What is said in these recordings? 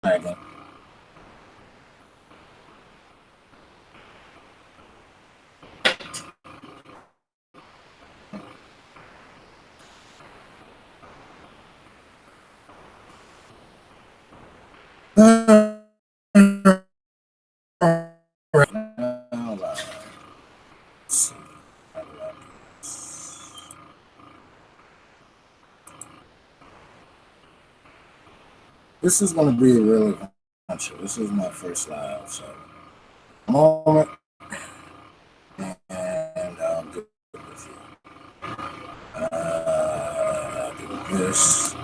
Dragon. This is going to be a really adventure. This is my first live, so moment, and I'll get with you. Do this.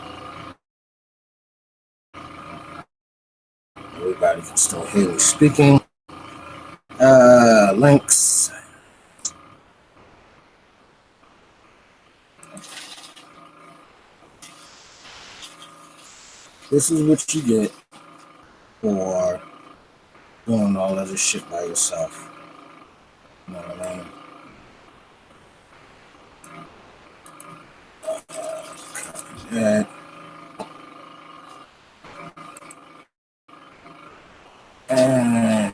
Everybody can still hear me speaking. Links. This is what you get for doing all of this shit by yourself. You know what I mean? Yeah. And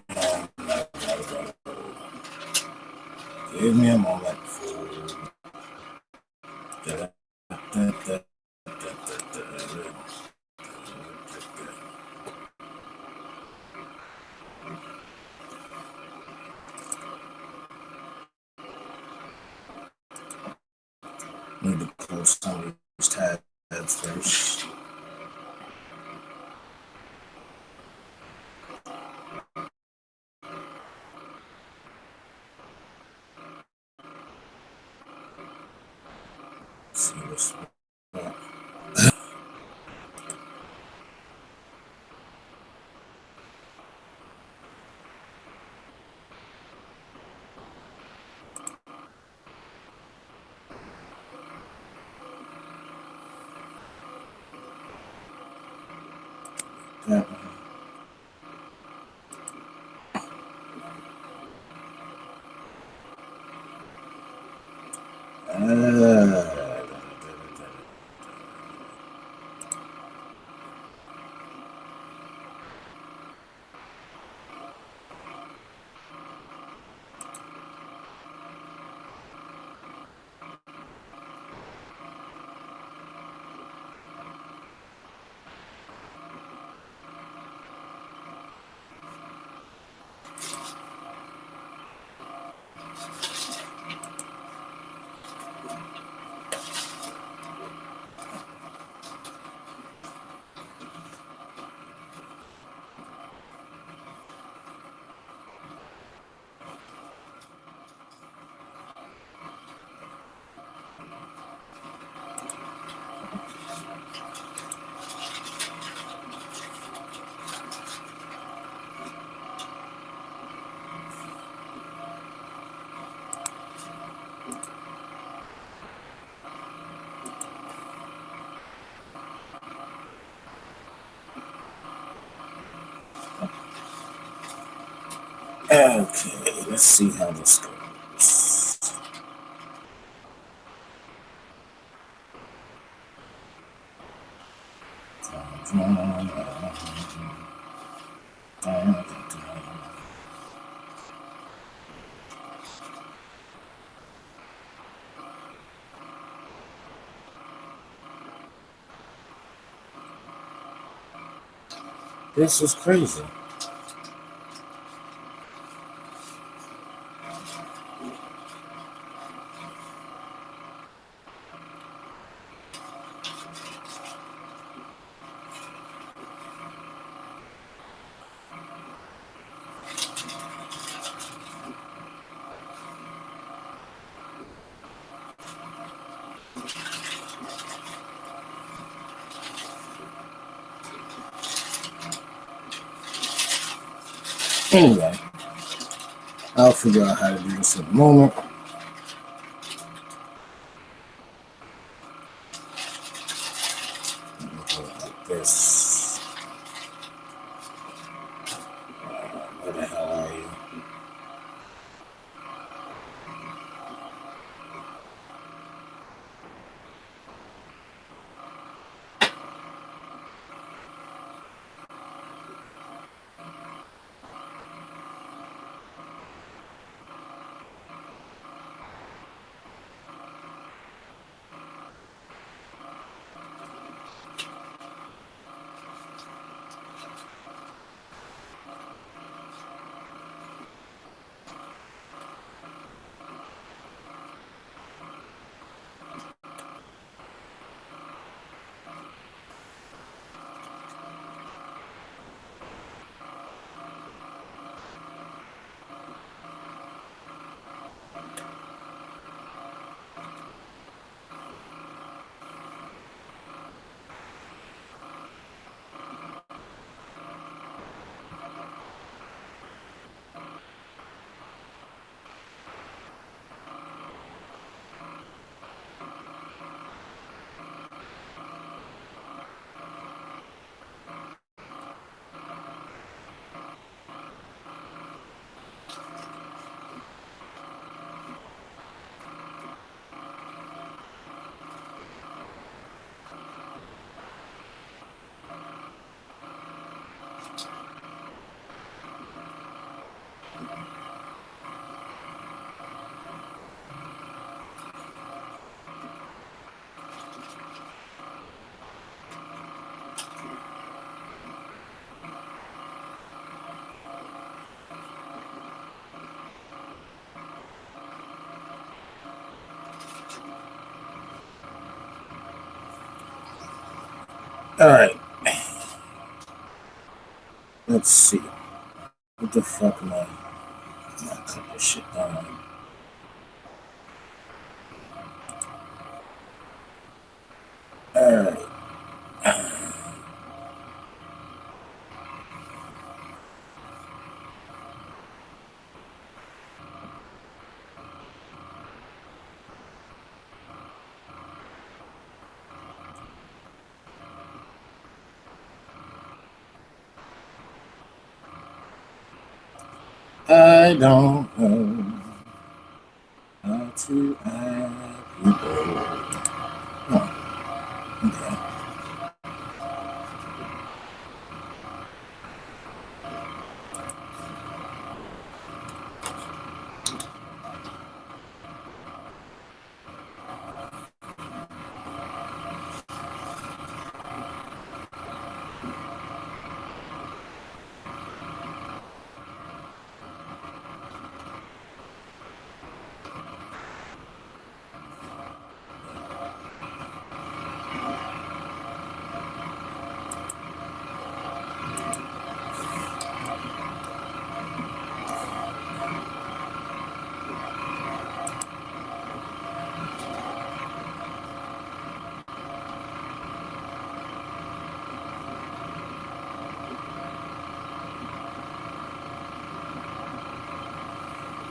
give me a moment. Need to close some of these tabs first. See what's up. Yeah. Okay, let's see how this goes. This is crazy. Anyway, I'll figure out how to do this in a moment. Like this. Where the hell are you? All right. Let's see. What the fuck am I? I'm gonna cut this shit down. All right. I don't know how to act people. Oh, okay.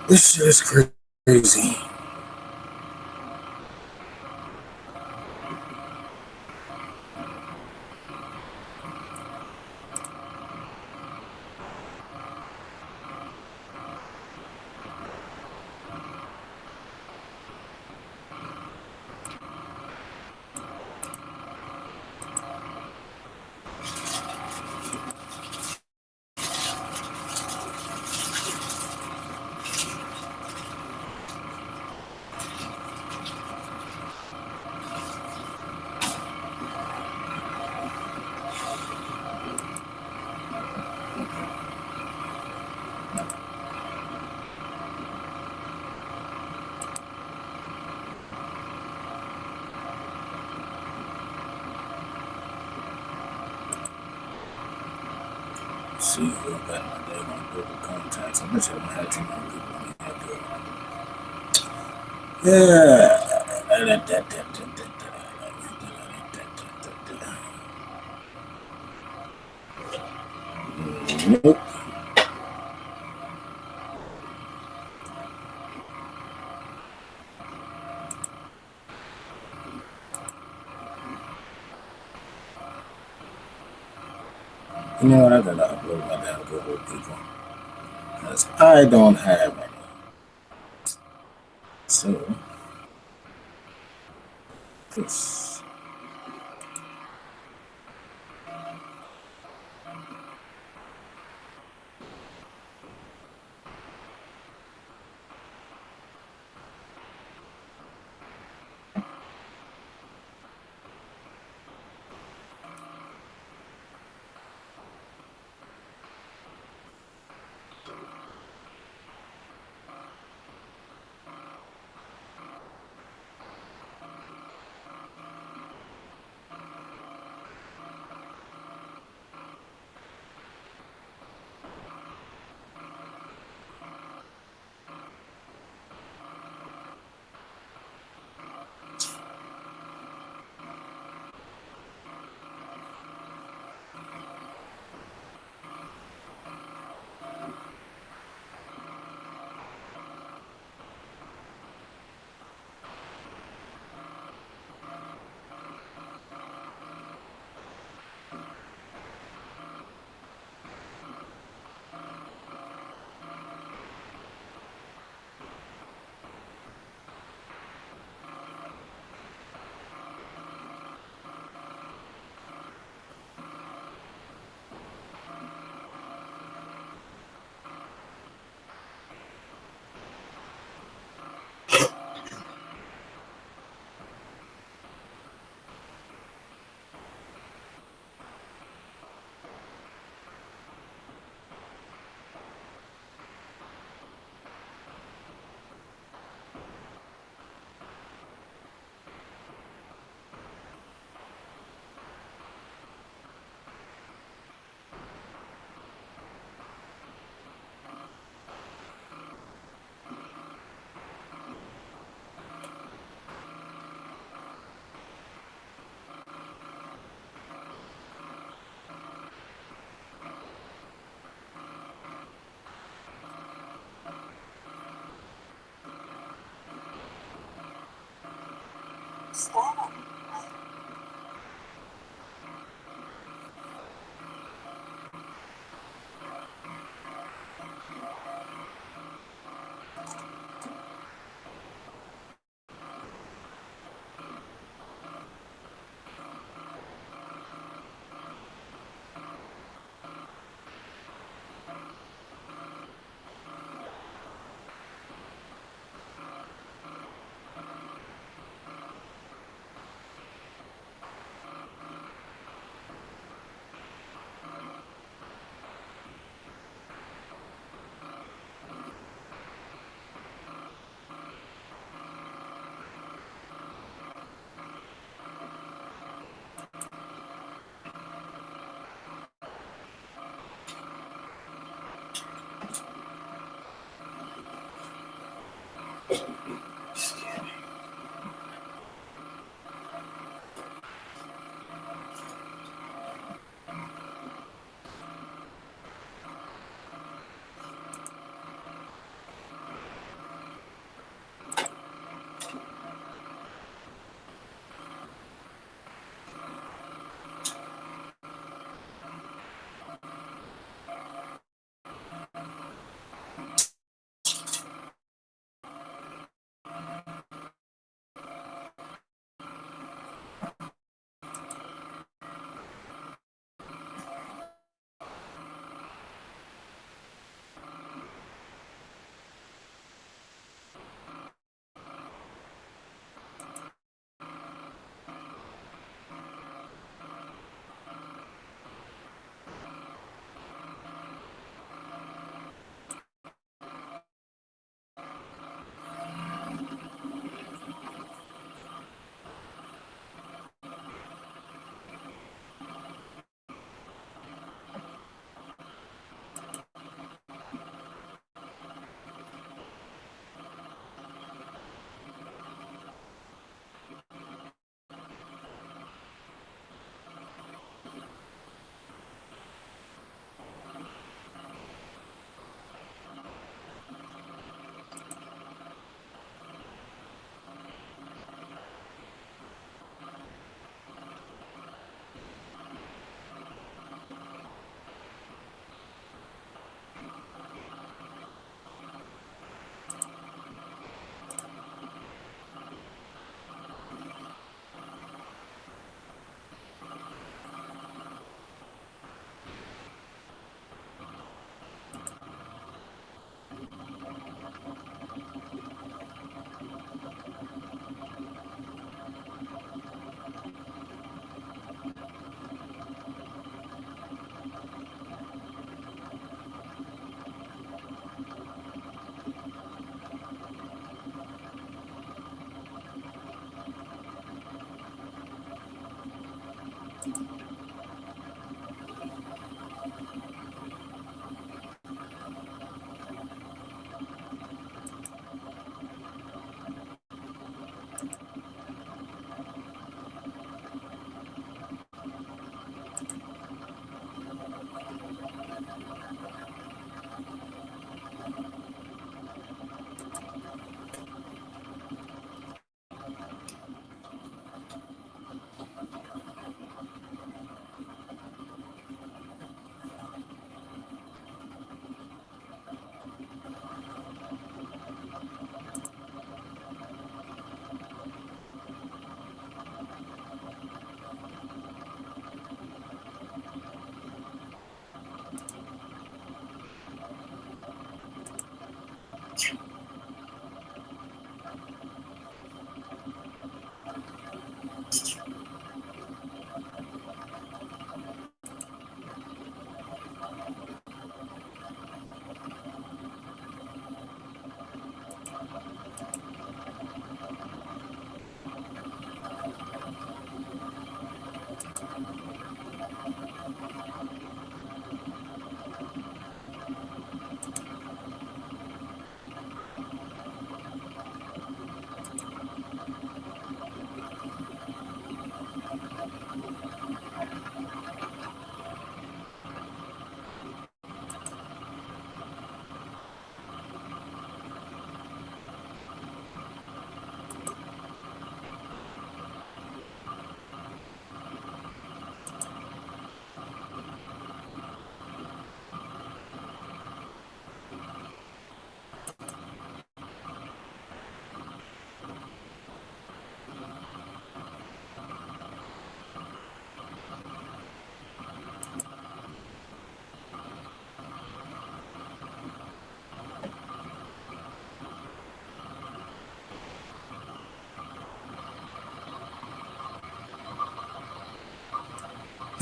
This shit is crazy. See who I got my name on Google contacts. I bet you I don't have too many people on here. Yeah. Nope. You know what? I gotta upload my damn Google people. Because I don't have any. So, this.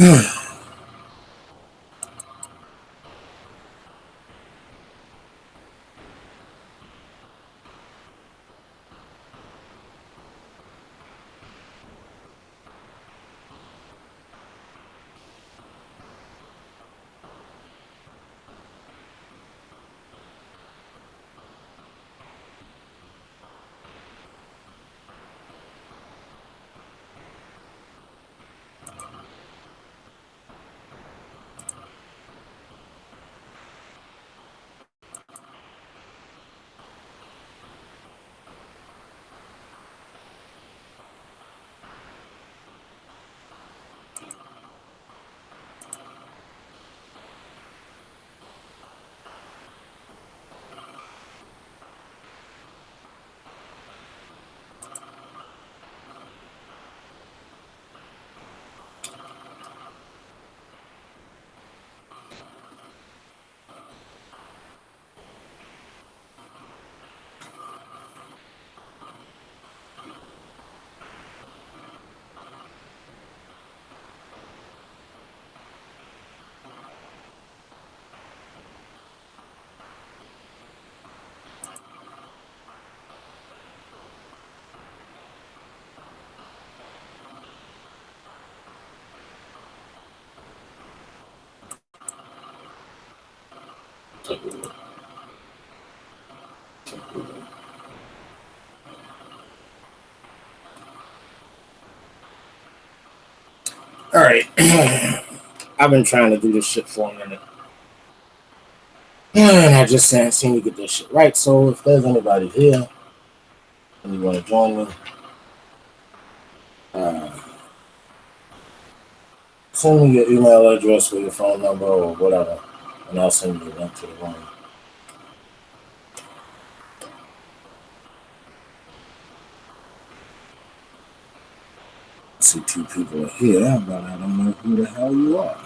All right. I've been trying to do this shit for a minute. And I just can't seem to get this shit right. So if there's anybody here and you want to join me, uh, send me your email address or your phone number or whatever, and I'll send you the link to the room. I see two people are here, but I don't know who the hell you are.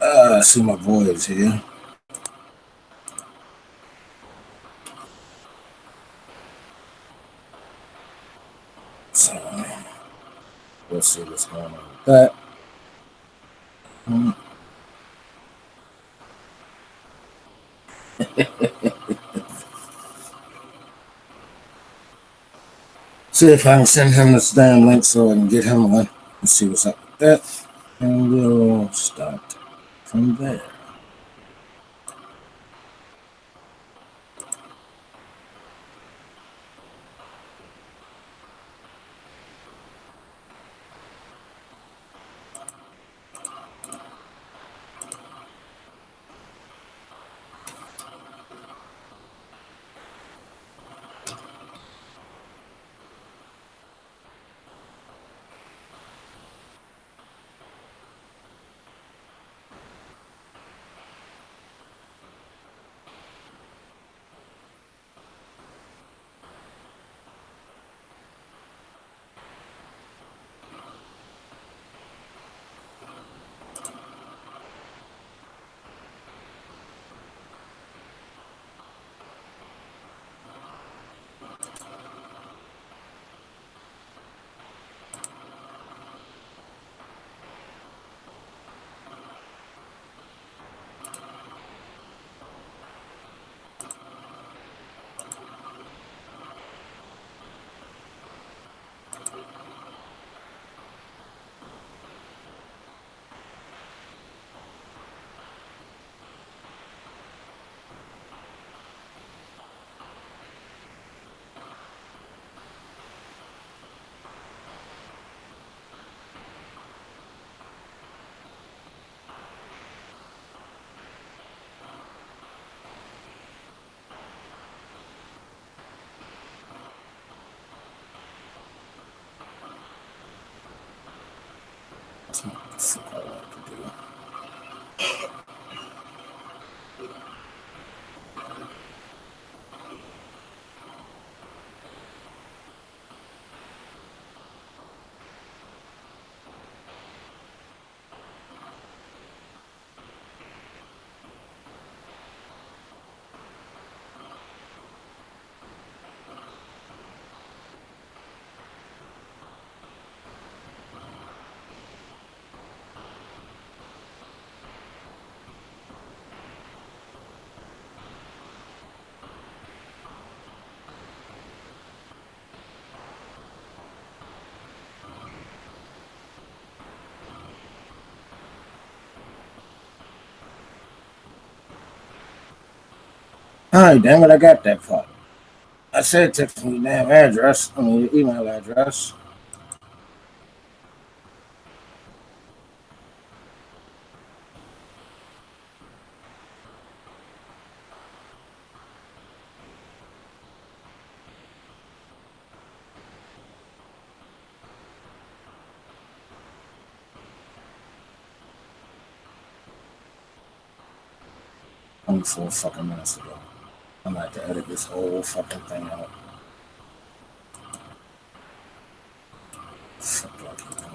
Uh, I see my boys here. So let's see what's going on with that. See if I can send him this damn link so I can get him one and see what's up with that. And we'll start from there. That's not the fuck I want to do. Alright, damn it, I got that part. I said text me your damn address. I mean, your email address. Only 4 fucking minutes ago. I'm about to edit this whole fucking thing out. Fuck, do I keep doing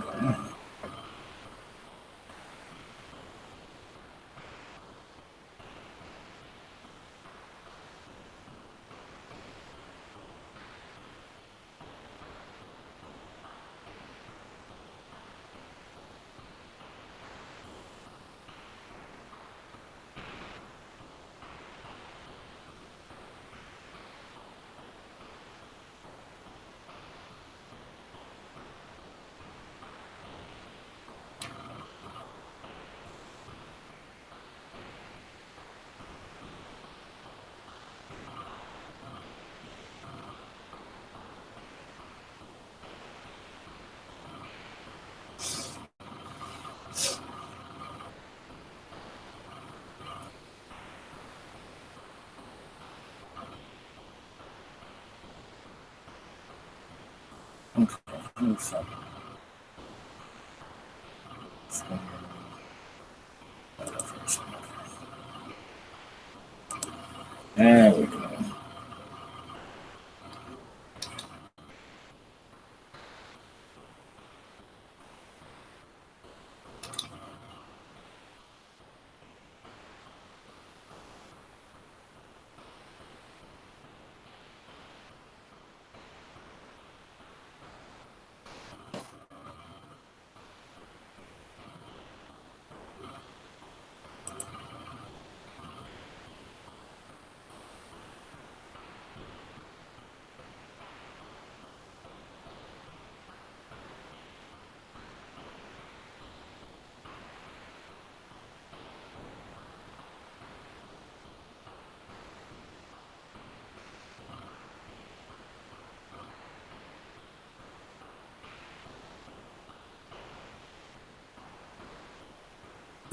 that? Okay. Okay. Fuck. There we go.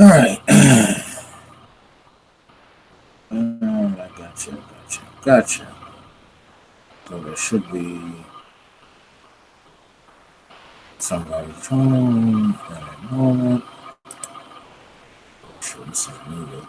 All right. I gotcha. So there should be somebody joining at a moment. Sure, this is needed.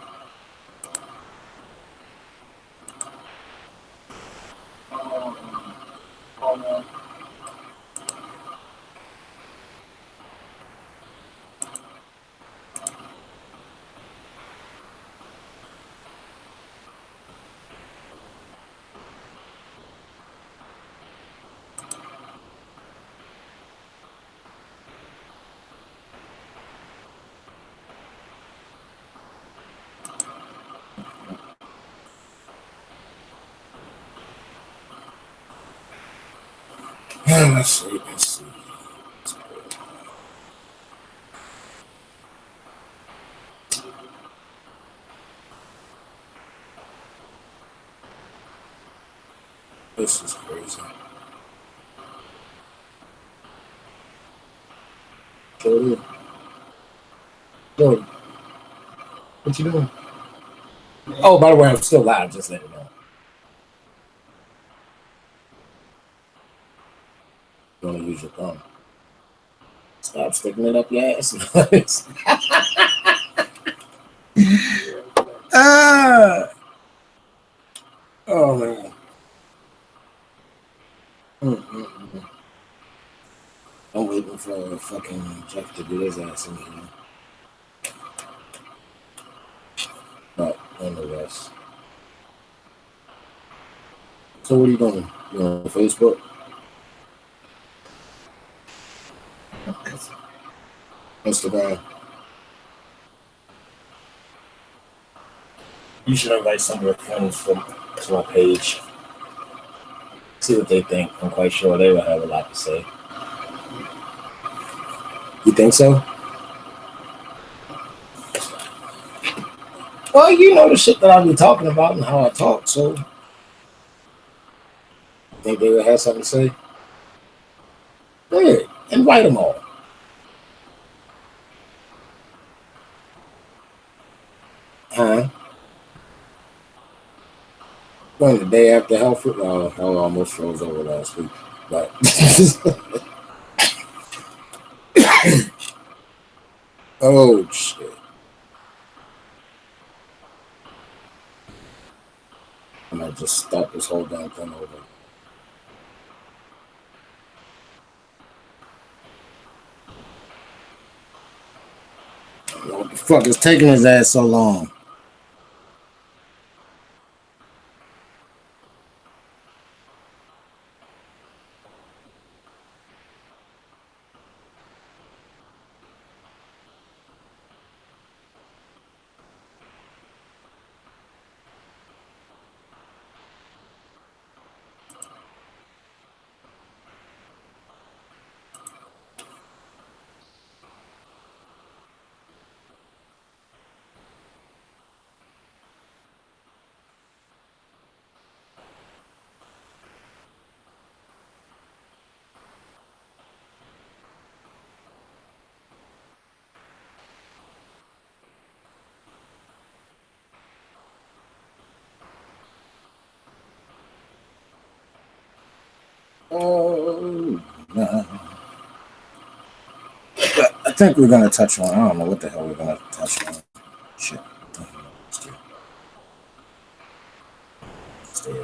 Let's see. This is crazy. Jody, what you doing? Oh, by the way, I'm still live. Just letting you know. use your thumb. Stop sticking it up your ass. Ah! Oh man. Mm-mm-mm. I'm waiting for fucking Jeff to do his ass in here. But nonetheless. So what are you doing? You on Facebook? Instagram? You should invite some of your friends to my page. See what they think. I'm quite sure they will have a lot to say. You think so? Well, you know the shit that I be talking about and how I talk, so I think they would have something to say. Yeah, invite them all. Huh? When the day after Helford, hell almost froze over last week. But oh shit. I might just start this whole damn thing over. What the fuck is taking his ass so long? Oh no. But I think we're gonna touch on. I don't know what the hell we're gonna touch on. Shit. Stay.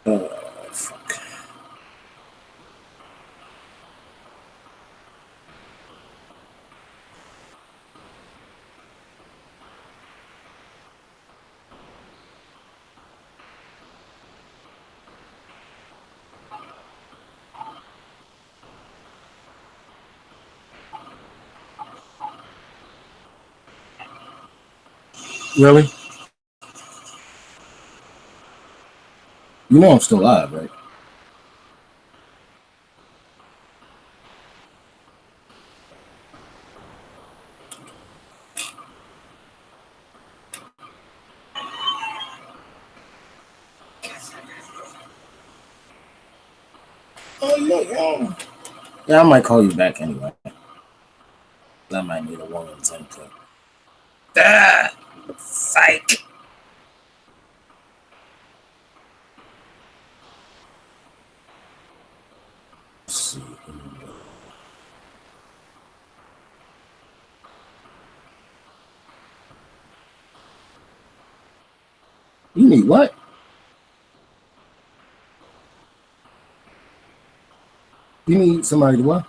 Oh fuck. Really? You know I'm still alive, right? Oh yeah. Yeah, I might call you back anyway. I might need a woman's input. Ah, psych. Let's see. You need what? You need somebody to what?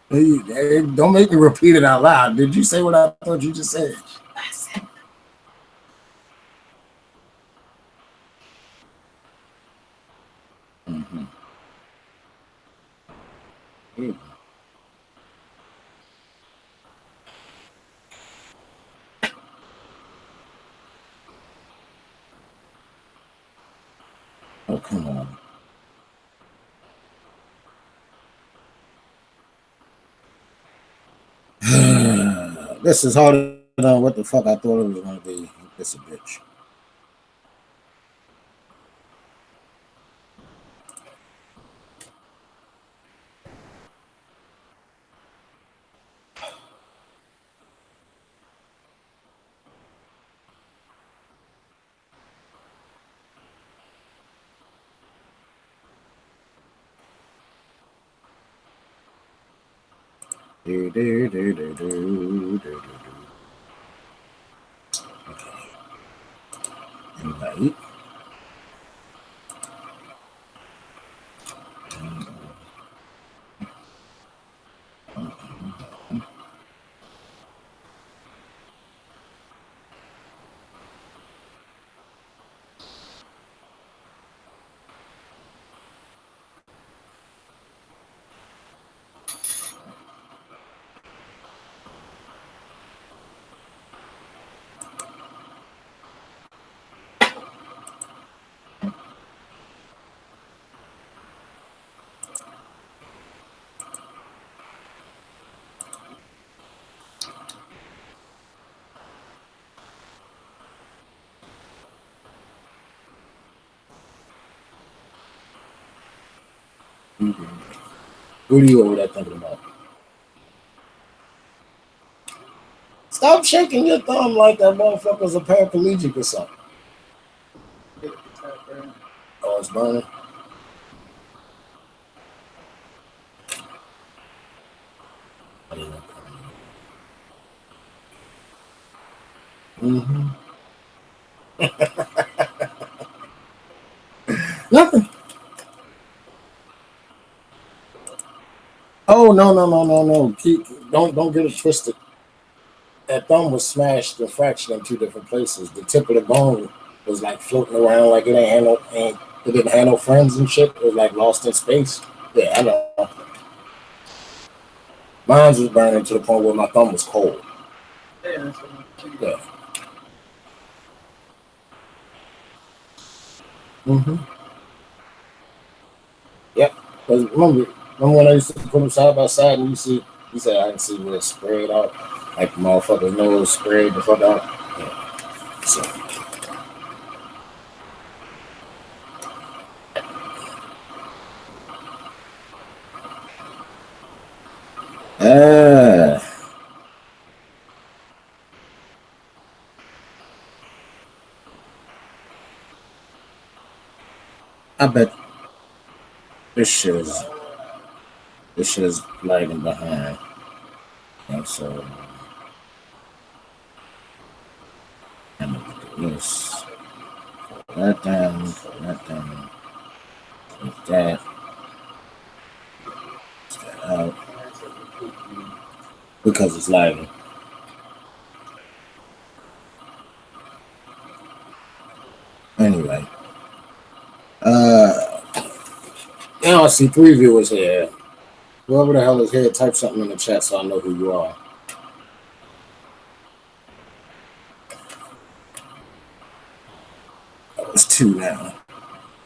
Hey, don't make me repeat it out loud. Did you say what I thought you just said? Mm-hmm. Yeah. Oh, come on. This is harder than what the fuck I thought it was going to be. This a bitch. Okay. Invite. What are you over there thinking about? Stop shaking your thumb like that motherfucker's a paraplegic or something. Oh, it's burning. Mm-hmm. Nothing. Oh no. Don't get it twisted. That thumb was smashed and fractured in two different places. The tip of the bone was like floating around like it didn't have no friends and shit. It was like lost in space. Yeah, I know. Mine was burning to the point where my thumb was cold. Yeah. Mm-hmm. Yep. Because remember when I used to put them side by side and you said I can see where it's sprayed out, like the motherfucker's nose sprayed the fuck out. Yeah. So. Ah. I bet this shit is lagging behind. And so I'm gonna do this. That down, like that, out because it's lagging. Anyway, uh, now I see three viewers here. Whoever the hell is here, type something in the chat so I know who you are. Oh, it's two now.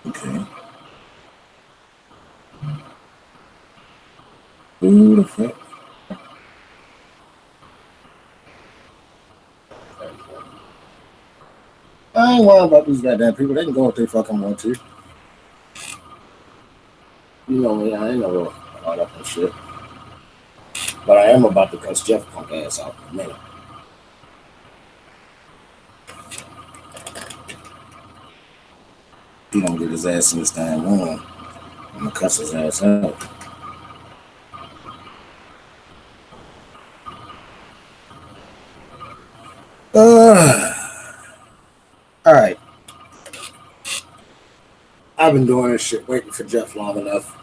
Okay. Who the fuck? I ain't worried about these goddamn people. They can go if they fucking want to. You know me, I ain't never caught up on shit. But I am about to cuss Jeff punk ass out in a minute. He don't get his ass in this damn room. I'm gonna cuss his ass out. All right. I've been doing this shit waiting for Jeff long enough.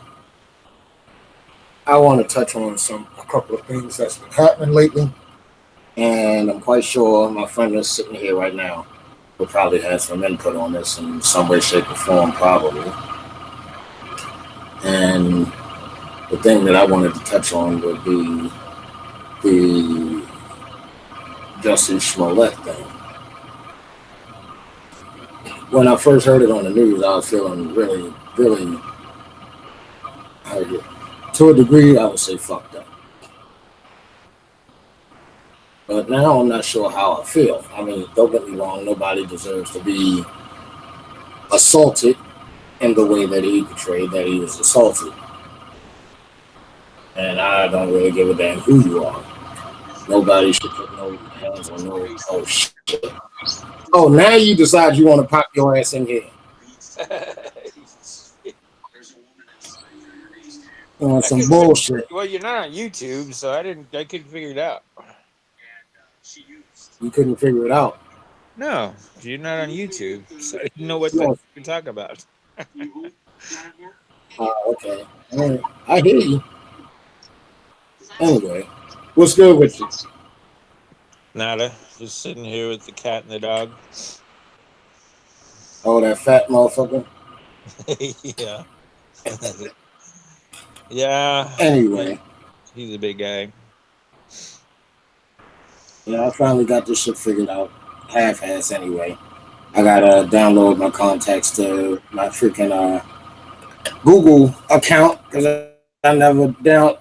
I want to touch on a couple of things that's been happening lately, and I'm quite sure my friend is sitting here right now will probably have some input on this in some way, shape, or form, probably. And the thing that I wanted to touch on would be the Jussie Smollett thing. When I first heard it on the news, I was feeling really, really, to a degree, I would say fucked up. But now I'm not sure how I feel. I mean, don't get me wrong, nobody deserves to be assaulted in the way that he portrayed that he was assaulted. And I don't really give a damn who you are. Nobody should put no hands on no. Oh, shit. Oh, now you decide you want to pop your ass in here. on I some couldn't. bullshit. Well, you're not on YouTube, so I didn't. I couldn't figure it out. You couldn't figure it out. No, you're not on YouTube, so I didn't know what to No. talk about. Okay. I hear you. Anyway, what's good with you? Nada. Just sitting here with the cat and the dog. Oh, that fat motherfucker. Yeah. Yeah. Anyway, He's a big guy. yeah, I finally got this shit figured out. Half-ass anyway. I gotta download my contacts to my freaking Google account because I never down.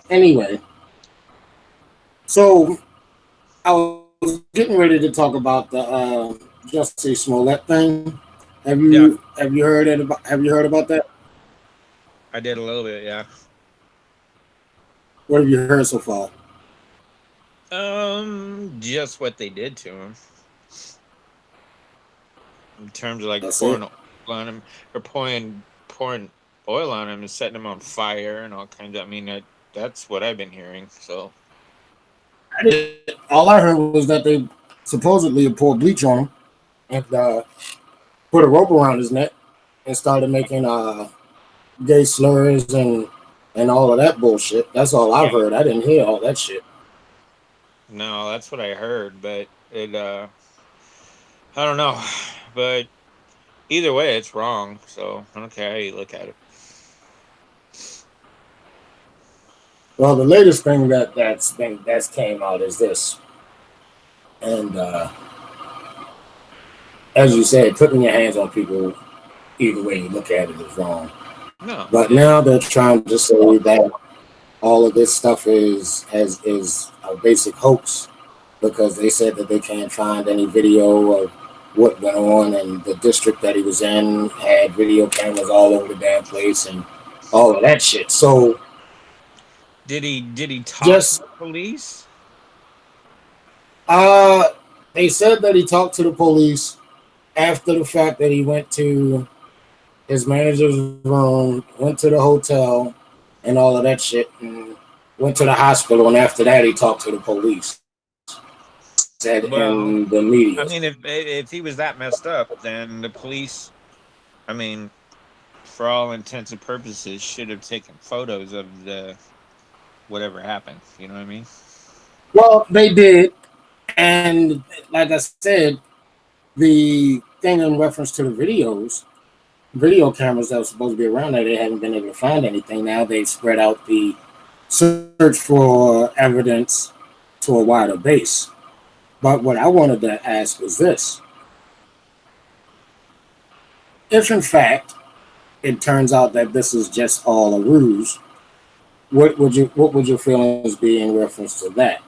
Anyway, so I was getting ready to talk about the Jussie Smollett thing. Yeah, Have you heard about that? I did a little bit. Yeah. What have you heard so far? Just what they did to him in terms of like That's pouring it. oil on him or pouring oil on him and setting him on fire and all kinds of. I mean, that's what I've been hearing. So All I heard was that they supposedly poured bleach on him and put a rope around his neck and started making gay slurs and all of that bullshit. That's all I've yeah, heard. I didn't hear all that shit. no, that's what I heard, but it I don't know, but either way, it's wrong. So I don't care how you look at it. Well, the latest thing that's came out is this, and as you said, putting your hands on people, either way you look at it, is wrong. No, But now they're trying to say that all of this stuff is a basic hoax because they said that they can't find any video of what went on, and the district that he was in had video cameras all over the damn place and all of that shit. So did he talk to just the police? uh they said that he talked to the police after the fact, that he went to his manager's room, went to the hotel, and all of that shit, and went to the hospital. And after that, he talked to the police. Said Well, in the media. I mean, if he was that messed up, then the police, I mean, for all intents and purposes, should have taken photos of the whatever happened. You know what I mean? Well, they did, and like I said, the thing in reference to the video cameras that were supposed to be around there, they haven't been able to find anything. Now they've spread out the search for evidence to a wider base. But what I wanted to ask was this: if in fact it turns out that this is just all a ruse, what would your feelings be in reference to that?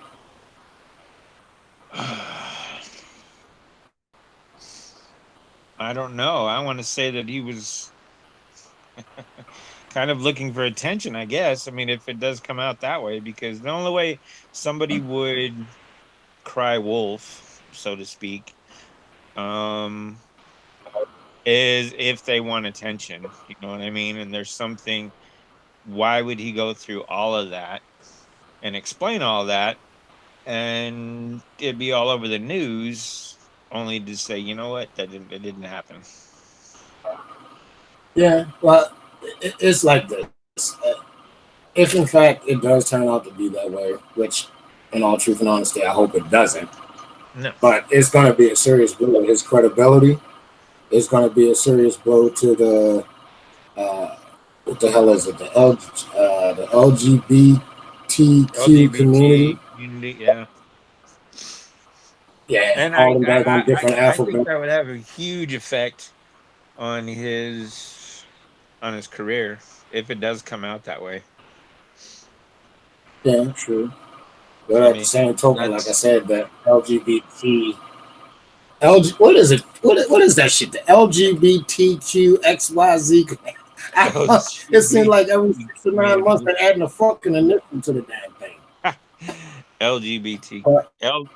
I don't know. I want to say that he was kind of looking for attention, I guess. I mean, if it does come out that way, because the only way somebody would cry wolf, so to speak, um, is if they want attention. You know what I mean? And there's something, why would he go through all of that and explain all that and it'd be all over the news only to say, you know what, it didn't happen. Yeah, well, it's like this. If in fact it does turn out to be that way, which, in all truth and honesty, I hope it doesn't, No. but it's going to be a serious blow to his credibility. It's going to be a serious blow to the what the hell is it? The LGBTQ community. LGBT community, yeah. Yeah, And all them daggone different I think alphabet. that would have a huge effect on his career if it does come out that way. Yeah, true. But I at the mean, same token, like I that's said, the LGBT what is it? What is that shit? The LGBTQXYZ. It seems like every LGBT 6 to 9 months community. they're adding a fucking initial to the damn thing. LGBT. But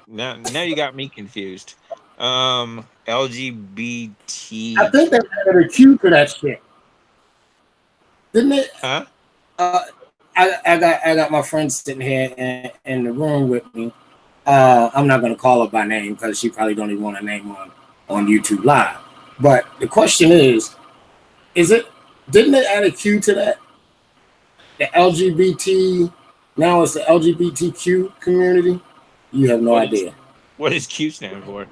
Now you got me confused. I LGBT. think they added a Q to that shit. Didn't it? Huh? I got my friend sitting here in the room with me. I'm not gonna call her by name because she probably don't even want a name on YouTube Live. But the question is it? Didn't it add a Q to that? The LGBT, now it's the LGBTQ community. You have no idea. What does Q stand for?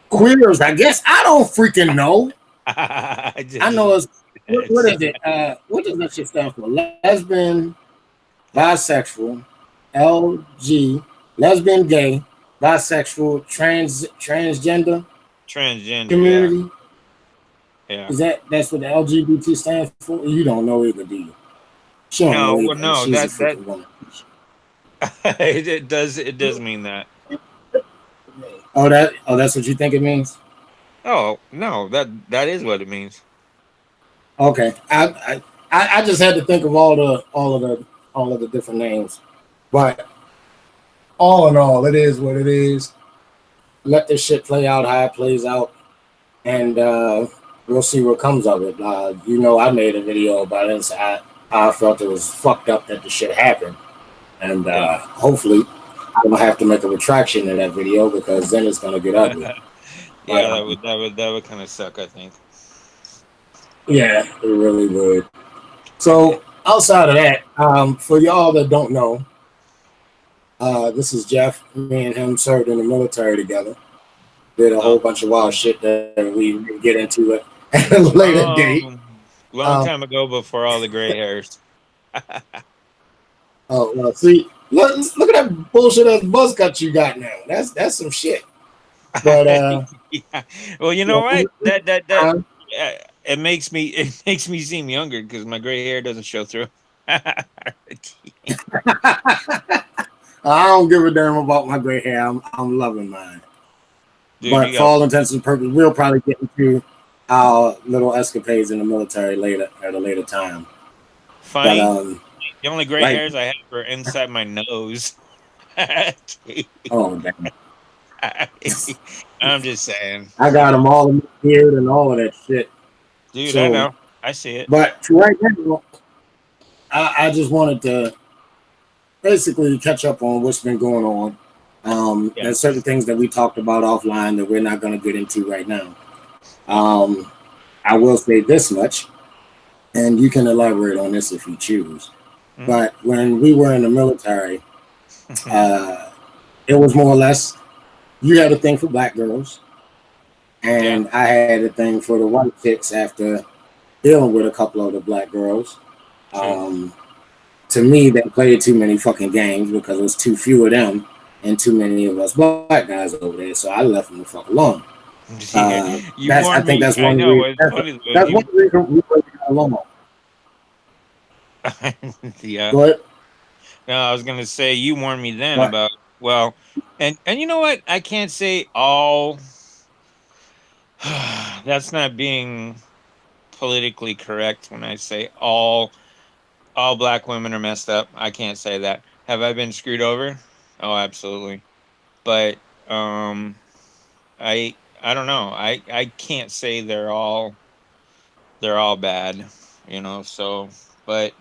Queers, I guess. I don't freaking know. I I know it's what is it? What does that shit stand for? Lesbian, bisexual, LG, lesbian, gay, bisexual, transgender transgender. community. Yeah. Is that's what the LGBT stands for? You don't know either, do you? She don't know either. No. She's a That freaking woman. it does mean that. Oh, that's what you think it means? Oh no, that is what it means. Okay. I just had to think of all of the different names. But all in all, it is what it is. Let this shit play out how it plays out. And we'll see what comes of it. I made a video about it. So I felt it was fucked up that the shit happened. And hopefully I don't have to make a retraction in that video because then it's gonna get ugly. Yeah, that would kind of suck, I think. Yeah, it really would. So outside of that, for y'all that don't know, this is Jeff. Me and him served in the military together. Did a whole bunch of wild shit that we didn't get into it at a later date. Long time ago, before all the gray hairs. Oh well, see, look at that bullshit ass buzz cut you got now. That's some shit. But yeah. Well, you know what? That it makes me seem younger because my gray hair doesn't show through. I don't give a damn about my gray hair. I'm loving mine. Dude, but for all intents and purposes, we'll probably get into our little escapades in the military at a later time. Funny. But, the only gray hairs I have are inside my nose. Oh, damn. I'm just saying. I got them all in my beard and all of that shit. Dude, so, I know. I see it. But right now, I just wanted to basically catch up on what's been going on. There's certain things that we talked about offline that we're not going to get into right now. I will say this much, and you can elaborate on this if you choose. Mm-hmm. But when we were in the military, it was more or less, you had a thing for black girls, and I had a thing for the white chicks after dealing with a couple of the black girls. To me, they played too many fucking games because there was too few of them and too many of us black guys over there, so I left them the fuck alone. I think that's one reason we got along. Yeah. Go ahead. No, I was gonna say you warned me then about and you know what? I can't say all. That's not being politically correct when I say all black women are messed up. I can't say that. Have I been screwed over? Oh, absolutely. But I don't know. I can't say they're all bad, so but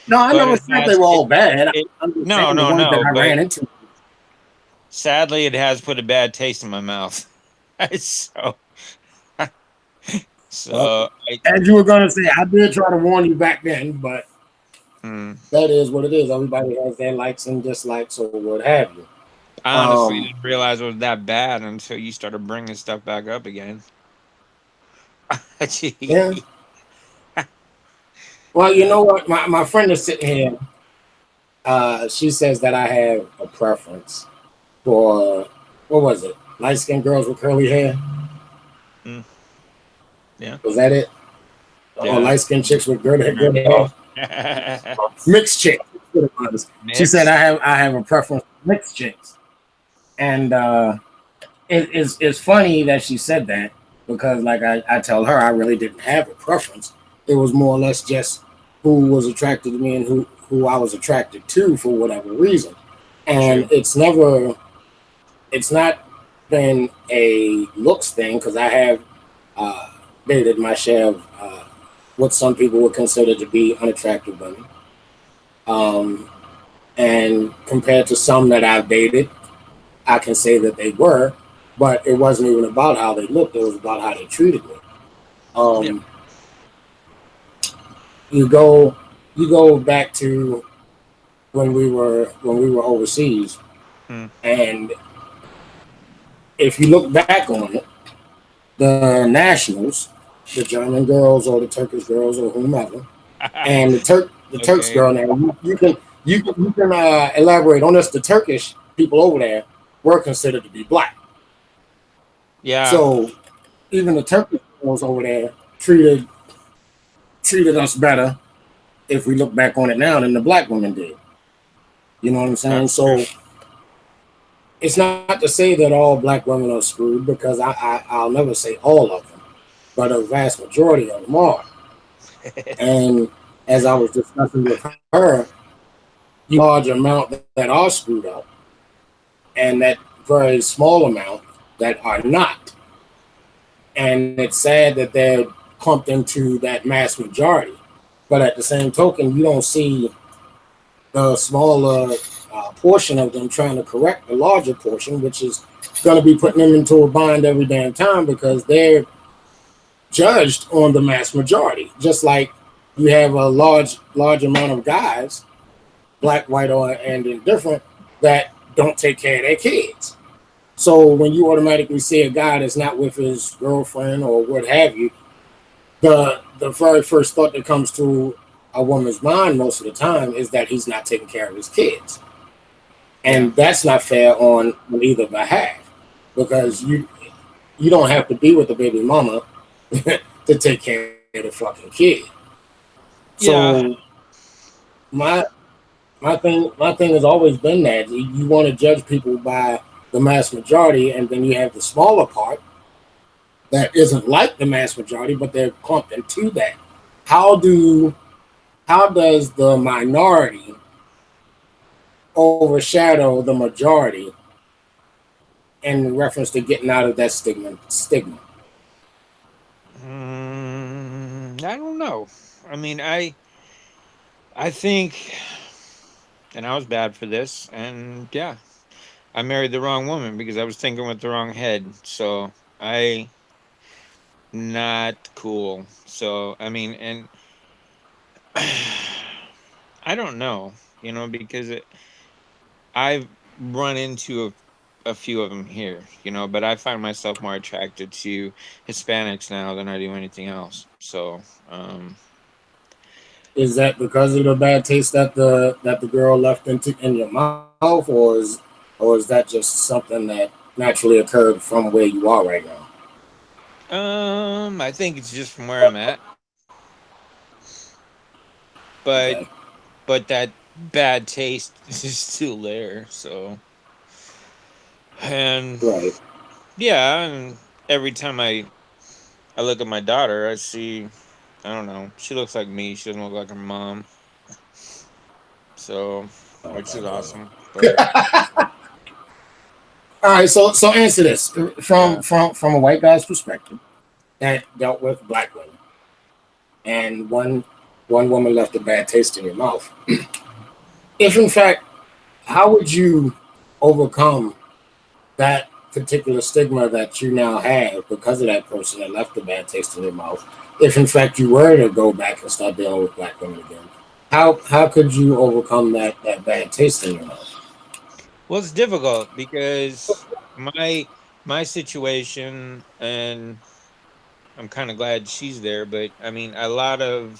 no, I know it's not they were all bad. No. That I ran into. Sadly, it has put a bad taste in my mouth. So well, as you were gonna say, I did try to warn you back then, but that is what it is. Everybody has their likes and dislikes or what have you. I honestly didn't realize it was that bad until you started bringing stuff back up again. Yeah. Well, you know what? My friend is sitting here. She says that I have a preference for, what was it? Light-skinned girls with curly hair? Yeah. Was that it? Yeah. Or light-skinned chicks with good hair? Mixed chicks. She said I have a preference for mixed chicks. And it's funny that she said that because, like I tell her, I really didn't have a preference. It was more or less just who was attracted to me and who I was attracted to for whatever reason. And it's not been a looks thing because I have dated my share of what some people would consider to be unattractive women. Um, and compared to some that I've dated, I can say that they were, but it wasn't even about how they looked, it was about how they treated me. Yeah. Um, you go you go back to when we were overseas, Hmm. and if you look back on it, the nationals, the German girls or the Turkish girls or whomever, and the Turks Okay. girl. Now you can elaborate on this. The Turkish people over there were considered to be black, Yeah. so even the Turkish girls over there treated us better if we look back on it now than the black women did. You know what I'm saying? That's true. So it's not to say that all black women are screwed because I'll never say all of them, but a vast majority of them are. And as I was discussing with her, large amount that are screwed up, and that very small amount that are not. And it's sad that they're clumped into that mass majority. But at the same token, you don't see the smaller portion of them trying to correct the larger portion, which is going to be putting them into a bind every damn time because they're judged on the mass majority. Just like you have a large amount of guys, black, white, or and indifferent, that don't take care of their kids. So when you automatically see a guy that's not with his girlfriend or what have you, the very first thought that comes to a woman's mind most of the time is that he's not taking care of his kids, Yeah. and that's not fair on either behalf because you don't have to be with the baby mama to take care of the fucking kid. Yeah. So my my thing has always been that you want to judge people by the mass majority, and then you have the smaller part that isn't like the mass majority, but they're clumped into that. How do how does the minority overshadow the majority in reference to getting out of that stigma? I don't know. I mean, I think, and I was bad for this, and yeah, I married the wrong woman because I was thinking with the wrong head. So I not cool. So I mean, and I don't know, because I've run into a few of them here, but I find myself more attracted to Hispanics now than I do anything else. So, Is that because of the bad taste that the girl left in your mouth, or is that just something that naturally occurred from where you are right now? I think it's just from where I'm at, but Okay, that bad taste is still there. So, and right. yeah, and every time I look at my daughter, I see, I don't know, she looks like me. She doesn't look like her mom. So, Oh which my is god. awesome. But All right, so answer this yeah. from a white guy's perspective that dealt with black women, and one woman left a bad taste in your mouth. If in fact, how would you overcome that particular stigma that you now have because of that person that left a bad taste in your mouth? If in fact you were to go back and start dealing with black women again, how could you overcome that bad taste in your mouth? Well, it's difficult because my situation, and I'm kind of glad she's there, but I mean, I've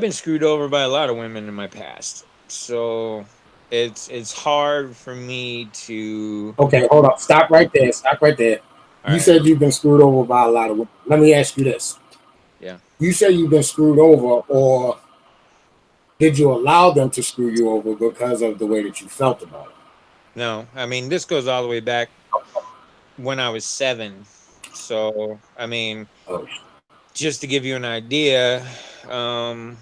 been screwed over by a lot of women in my past. So it's hard for me to. Okay, hold up. Stop right there. Stop right there. All You right. said you've been screwed over by a lot of women. Let me ask you this. Yeah. You say you've been screwed over, or did you allow them to screw you over because of the way that you felt about it? No, I mean, this goes all the way back when I was 7. So, I mean, Oh, just to give you an idea, um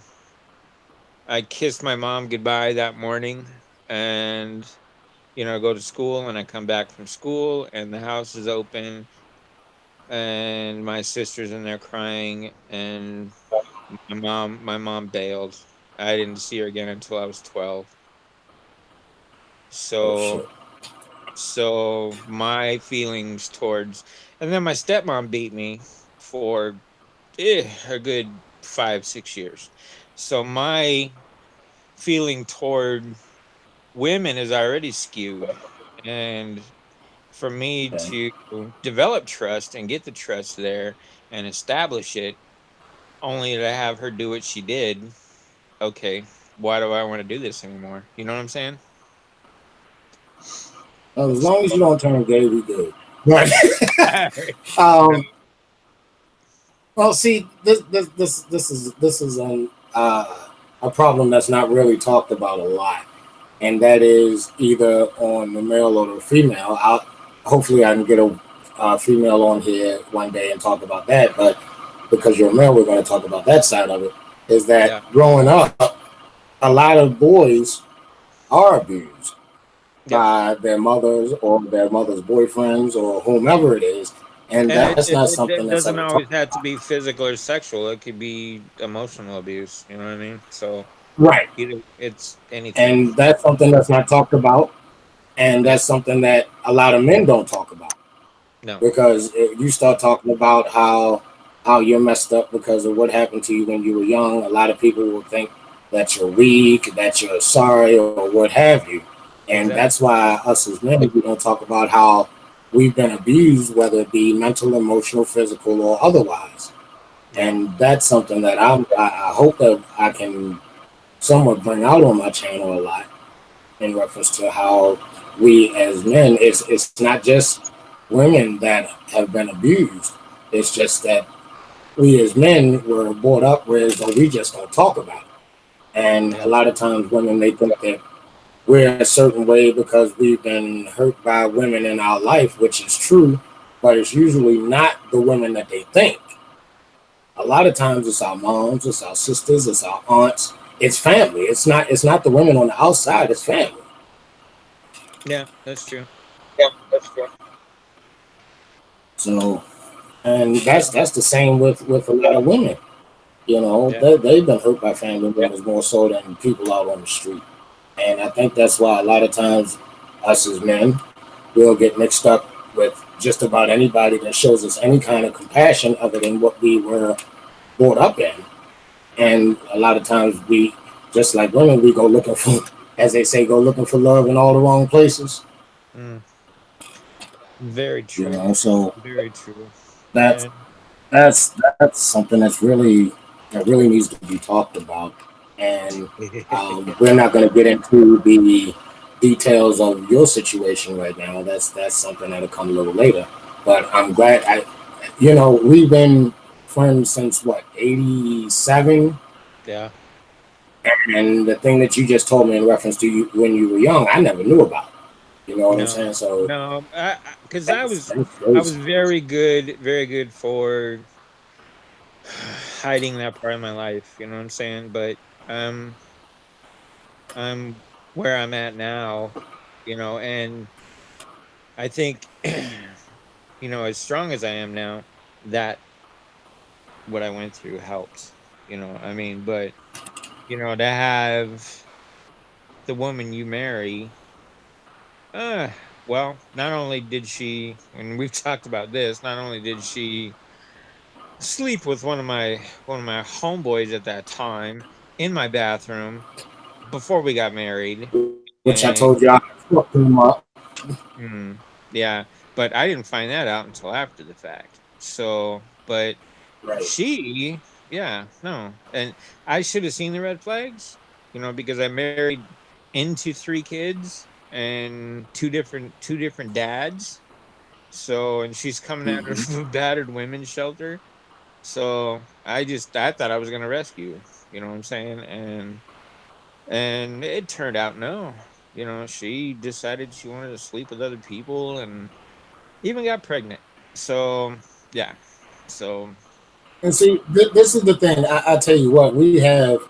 I kissed my mom goodbye that morning, and I go to school, and I come back from school, and the house is open, and my sister's in there crying, and my mom bailed. I didn't see her again until I was 12. Oh So shit. my feelings towards, and then my stepmom beat me for a good 5 6 years. So my feeling toward women is already skewed, and for me Okay. to develop trust and get the trust there and establish it, only to have her do what she did. Okay, why do I want to do this anymore? You know what I'm saying? Well, as So, long as you don't turn gay, we good. Right. um, well, see, this is a problem that's not really talked about a lot, and that is either on the male or the female. Hopefully I can get a female on here one day and talk about that. But because you're a male, we're going to talk about that side of it. Is that yeah, growing up, a lot of boys are abused yep. by their mothers or their mother's boyfriends or whomever it is, and And that's not something it that's doesn't ever always talked have to about. be physical or sexual. It could be emotional abuse. You know what I mean? So Right. either it's anything. And that's something that's not talked about, and Yeah. that's something that a lot of men don't talk about. No. Because if you start talking about how you're messed up because of what happened to you when you were young, a lot of people will think that you're weak, that you're sorry, or what have you. And Exactly. that's why us as men, we don't talk about how we've been abused, whether it be mental, emotional, physical, or otherwise. Yeah. And that's something that I hope that I can somewhat bring out on my channel a lot in reference to how we as men, it's not just women that have been abused. It's just that we as men were brought up where so we just don't talk about it. And a Yeah. lot of times women they think that we're a certain way because we've been hurt by women in our life, which is true, but it's usually not the women that they think. A lot of times it's our moms, it's our sisters, it's our aunts, it's family. It's not the women on the outside, it's family. Yeah. That's true. So and that's the same with a lot of women. You know, Yeah. they've been hurt by family members more so than people out on the street. And I think that's why a lot of times us as men will get mixed up with just about anybody that shows us any kind of compassion other than what we were brought up in. And a lot of times we, just like women, we go looking for, as they say, go looking for love in all the wrong places. Mm. Very You true. know, so Very true. that's And that's something that really needs to be talked about. And we're not going to get into the details of your situation right now. That's something that'll come a little later. But I'm glad we've been friends since what 87, yeah. and the thing that you just told me in reference to you when you were young, I never knew about. You know what I'm No. saying? So No. Because that's I was crazy. very good for hiding that part of my life. You know what I'm saying? But um, I'm where I'm at now. And I think as strong as I am now, that what I went through helped. I mean, but to have the woman you marry, uh, well, not only did she, and we've talked about this, not only did she sleep with one of my homeboys at that time in my bathroom before we got married, Which I and told you I fucked him up. mm, yeah, but I didn't find that out until after the fact. So, but Right. she, yeah, no, and I should have seen the red flags, because I married into 3 kids and two different dads. So, and she's coming out Hmm. of a battered women's shelter. So I thought I was gonna rescue her. You know what I'm saying? And it turned out no. She decided she wanted to sleep with other people and even got pregnant. So yeah. So And see, this is the thing. I tell you what, we have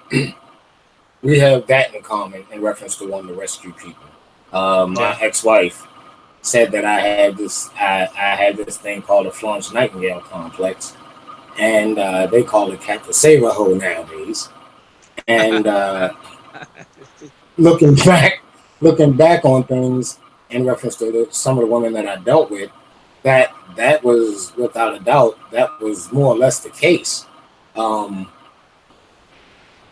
that in common in reference to wanting to rescue people. yeah. My ex-wife. said that I had this thing called the Florence Nightingale complex, and they call it Cat the Saber Hole nowadays. And looking back, looking back on things in reference to some of the women that I dealt with, that was without a doubt that was more or less the case. Um,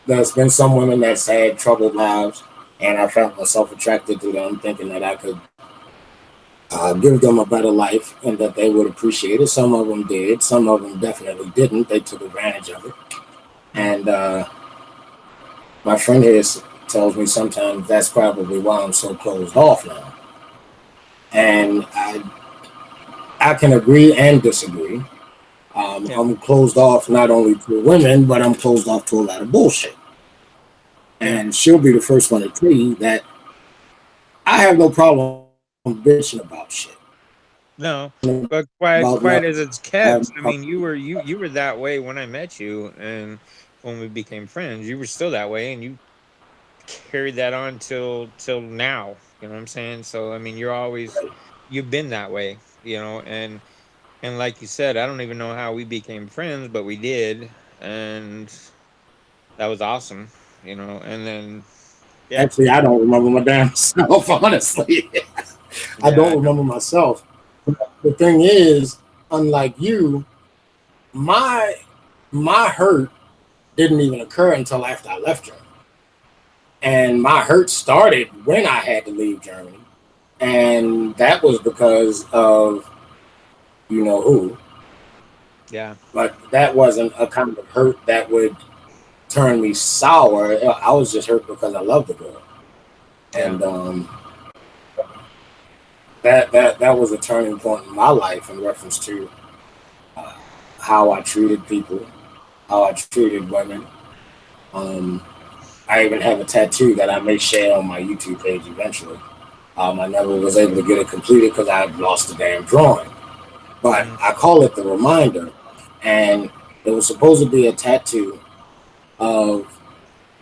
there's been some women that's had troubled lives, and I found myself attracted to them, thinking that I could give them a better life and that they would appreciate it. Some of them did, some of them definitely didn't. They took advantage of it. And my friend here tells me sometimes that's probably why I'm so closed off now. And I can agree and disagree. Yeah. I'm closed off not only to women, but I'm closed off to a lot of bullshit. Yeah. And she'll be the first one to tell you that I have no problem bitching about shit. No, but About quite nothing. as it's I have kept. I no mean, you were that way when I met you, and when we became friends, you were still that way, and you carried that on till now. You know what I'm saying? So I mean, you've been that way. And like you said, I don't even know how we became friends, but we did, and that was awesome. And then yeah, Actually, I don't remember my damn self, honestly. I yeah, don't remember myself. The thing is, unlike you, my my hurt didn't even occur until after I left Germany. And my hurt started when I had to leave Germany. And that was because of you know who. yeah, But that wasn't a kind of hurt that would turn me sour. I was just hurt because I loved the girl. yeah, And that was a turning point in my life in reference to uh, how I treated people, how I treated women. Um, I even have a tattoo that I may share on my YouTube page eventually. I never was able to get it completed because I lost the damn drawing. But mm, I call it the reminder. And it was supposed to be a tattoo of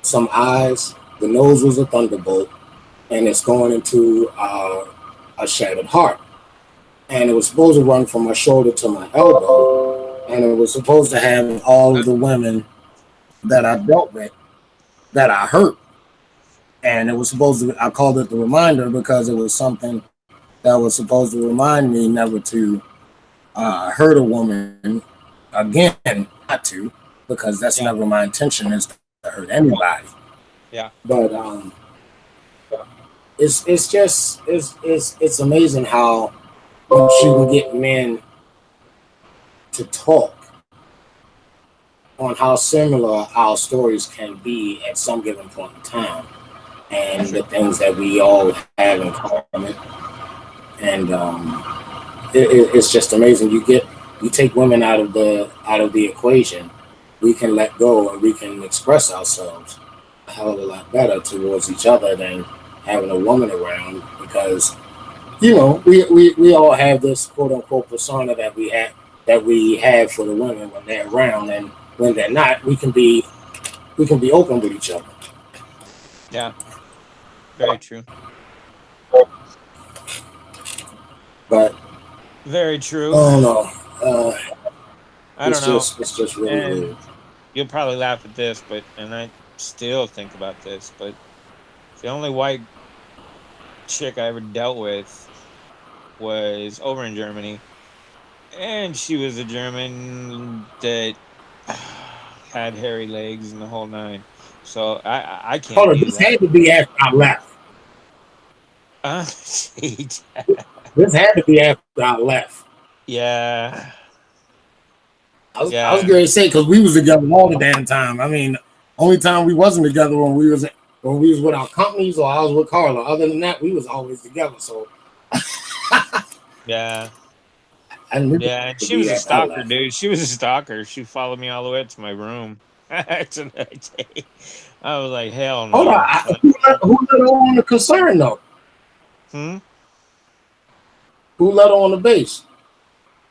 some eyes. The nose was a thunderbolt, and it's going into a shattered heart. And it was supposed to run from my shoulder to my elbow. And it was supposed to have all of the women that I dealt with that I hurt. And it was supposed to, I called it the reminder because it was something that was supposed to remind me never to hurt a woman again, not to, because that's yeah, never my intention is to hurt anybody. yeah, But it's just it's amazing how she can get men to talk on how similar our stories can be at some given point in time, and the true, things that we all have in common. And it's just amazing. You take women out of the equation, we can let go and we can express ourselves a hell of a lot better towards each other than having a woman around because we all have this quote unquote persona that we have for the women when they're around, and when they're not, we can be open with each other. yeah, very true, But very true. I don't know. Uh, I don't know, it's just really and weird. you'll probably laugh at this, and I still think about this, but the only white chick I ever dealt with was over in Germany, and she was a German that had hairy legs and the whole nine. So I Hold can't on, do this that. had to be after I left. Shit. This had to be after I left. Yeah, I was yeah, going to say because we was together all the damn time. I mean, only time we wasn't together when we was with our companies or I was with Carla. Other than that, we was always together. So yeah, I knew it yeah. And to she be was a after I stalker, left. dude. She was a stalker. She followed me all the way up to my room. Tonight, I was like, hell Hold on, no. who let her on the concern though? Hmm? Who let her on the base?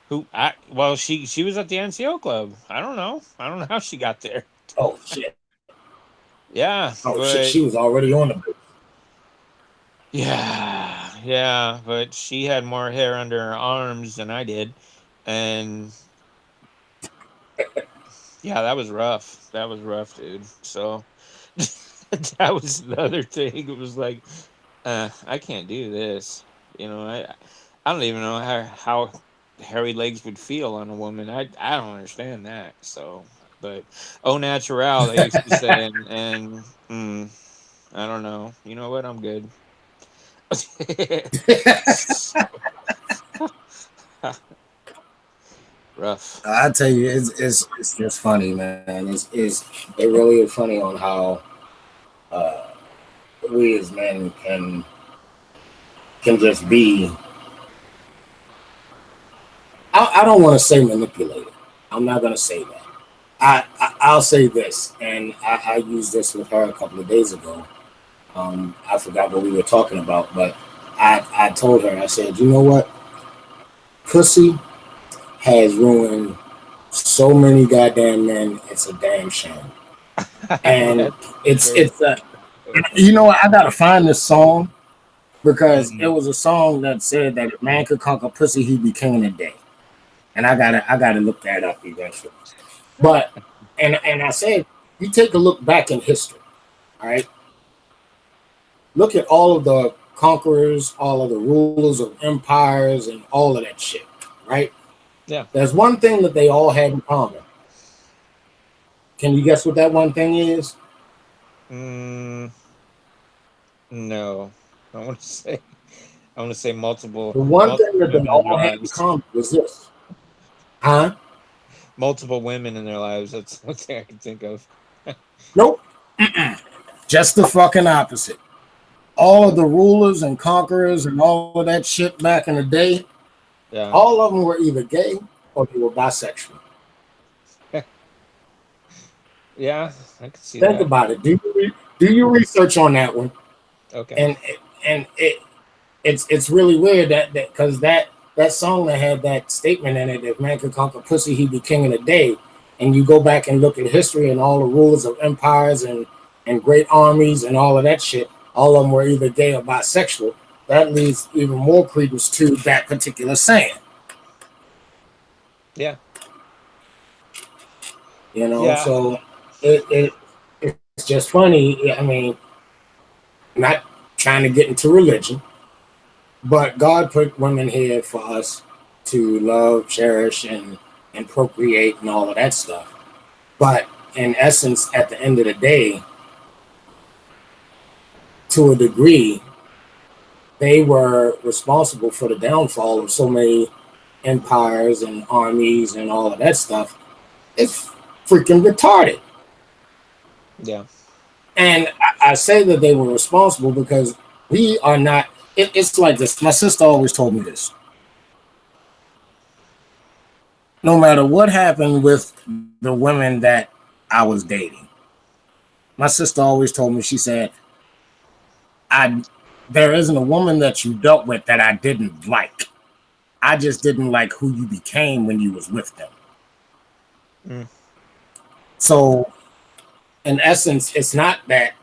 Who? Well, she was at the NCO club. I don't know. I don't know how she got there. Oh shit! Yeah, Oh shit! but She was already on the base. yeah, Yeah, but she had more hair under her arms than I did, and yeah, that was rough. That was rough, dude. So that was the other thing. It was like, I can't do this. I don't even know how hairy legs would feel on a woman. I don't understand that. So, but au natural, they used to say, and I don't know. You know what? I'm good. Rough. I tell you, it's just funny, man. It really is funny on how uh, we as men can just be. I don't want to say manipulated. I'm not going to say that. I'll say this, and I used this with her a couple of days ago. I forgot what we were talking about, but I told her, I said, you know what? Pussy has ruined so many goddamn men. It's a damn shame. And That's it's true. it's uh, you know what? I gotta find this song because it Mhm. was a song that said that if man could conquer pussy, he'd be king in a day. And I gotta look that up eventually. But and I said, you take a look back in history, all right? Look at all of the conquerors, all of the rulers of empires, and all of that shit, right? Yeah. There's one thing that they all had in common. Can you guess what that one thing is? Mm, no. I want to say. I want to say multiple The one thing multiple that they women in their all had in lives. common was this. Huh? Multiple women in their lives. That's one thing I can think of. Nope. Just the fucking opposite. All of the rulers and conquerors and all of that shit back in the day, Yeah. all of them were either gay or they were bisexual. Yeah, I can see Think that. about it. Do your research on that one, Okay. and it's really weird that because that song that had that statement in it, if man could conquer pussy, he'd be king in a day. And you go back and look at history and all the rulers of empires and great armies and all of that shit, all of them were either gay or bisexual. That leads even more credence to that particular saying. Yeah. You know, Yeah. so it's just funny. I mean, not trying to get into religion, but God put women here for us to love, cherish, and procreate and all of that stuff. But in essence, at the end of the day, to a degree, they were responsible for the downfall of so many empires and armies and all of that stuff. It's freaking retarded. Yeah. And I say that they were responsible because we are not. It's like this. My sister always told me this. No matter what happened with the women that I was dating, my sister always told me, she said, I there isn't a woman that you dealt with that I didn't like. I just didn't like who you became when you was with them. Mm. So in essence, it's not that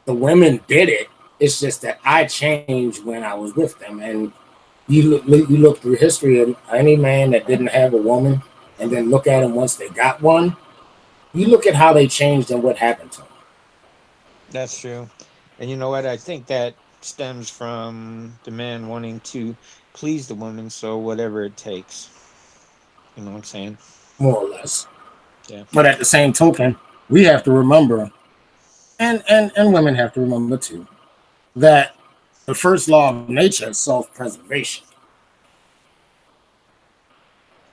the women did it. It's just that I changed when I was with them. And you look through history, and any man that didn't have a woman, and then look at them once they got one. You look at how they changed and what happened to them. That's true. And you know what? I think that stems from the man wanting to please the woman, so whatever it takes. You know what I'm saying? More or less. Yeah. But at the same token, we have to remember, and women have to remember too, that the first law of nature is self-preservation.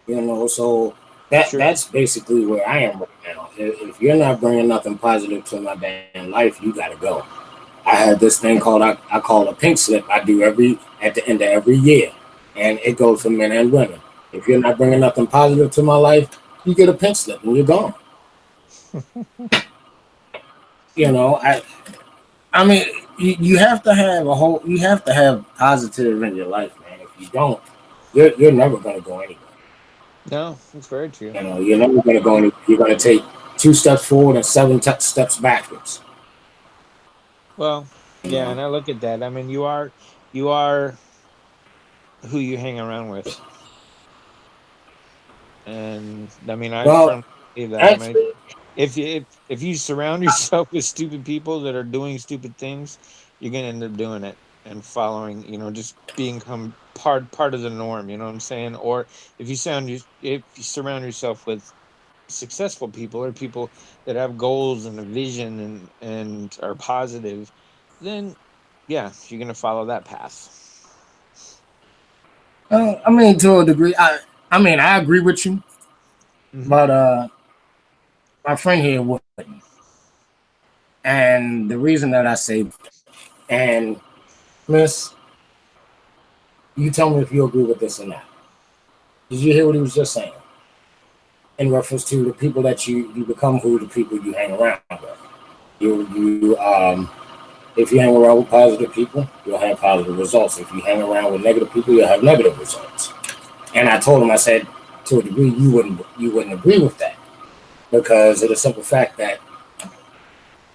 You know, so True. that's basically where I am right now. If you're not bringing nothing positive to my damn life, you got to go. I have this thing called I call a pink slip. I do every at the end of every year, and it goes for men and women. If you're not bringing nothing positive to my life, you get a pink slip and you're gone. You know, I mean, you have to have you have to have positive in your life, man. If you don't, you're never going to go anywhere. No, it's very true. You know, you're never going to go anywhere. You're going to take two steps forward and seven steps backwards. Well, You yeah, and know, I look at that. I mean, you are you are who you hang around with. And I mean, I Well, firmly believe that. I mean, actually, if you surround yourself with stupid people that are doing stupid things, you're gonna end up doing it and following. Just become part of the norm. You know what I'm saying? Or if you surround yourself with successful people or people that have goals and a vision and are positive, then yeah, you're gonna follow that path. I mean, to a degree, I mean, I agree with you, Hmm. but my friend here wouldn't. And the reason that I say, and Miss, you tell me if you agree with this or not. Did you hear what he was just saying in reference to the people that you become who the people you hang around with? You if you hang around with positive people, you'll have positive results. If you hang around with negative people, you'll have negative results. And I told him, I said, to a degree, you wouldn't agree with that because of the simple fact that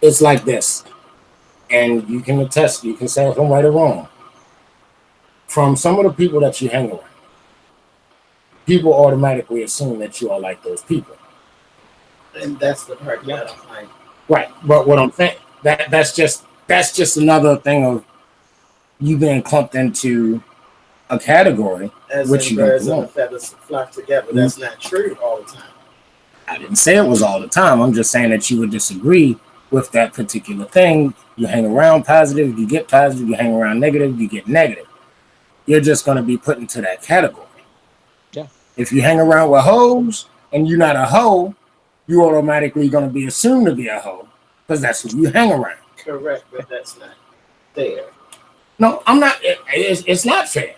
it's like this, and you can attest, you can say if I'm right or wrong. From some of the people that you hang around, people automatically assume that you are like those people. And that's the part that I don't like. Right. But what I'm saying that's just another thing of you being clumped into a category As which in you don't birds and the belong. feathers flock together. That's not true all the time. I didn't say it was all the time. I'm just saying that you would disagree with that particular thing. You hang around positive, you get positive. You hang around negative, you get negative. You're just going to be put into that category. Yeah. If you hang around with hoes and you're not a hoe, you automatically going to be assumed to be a hoe because that's who you hang around. Correct, but that's not fair. No, I'm not. It's not fair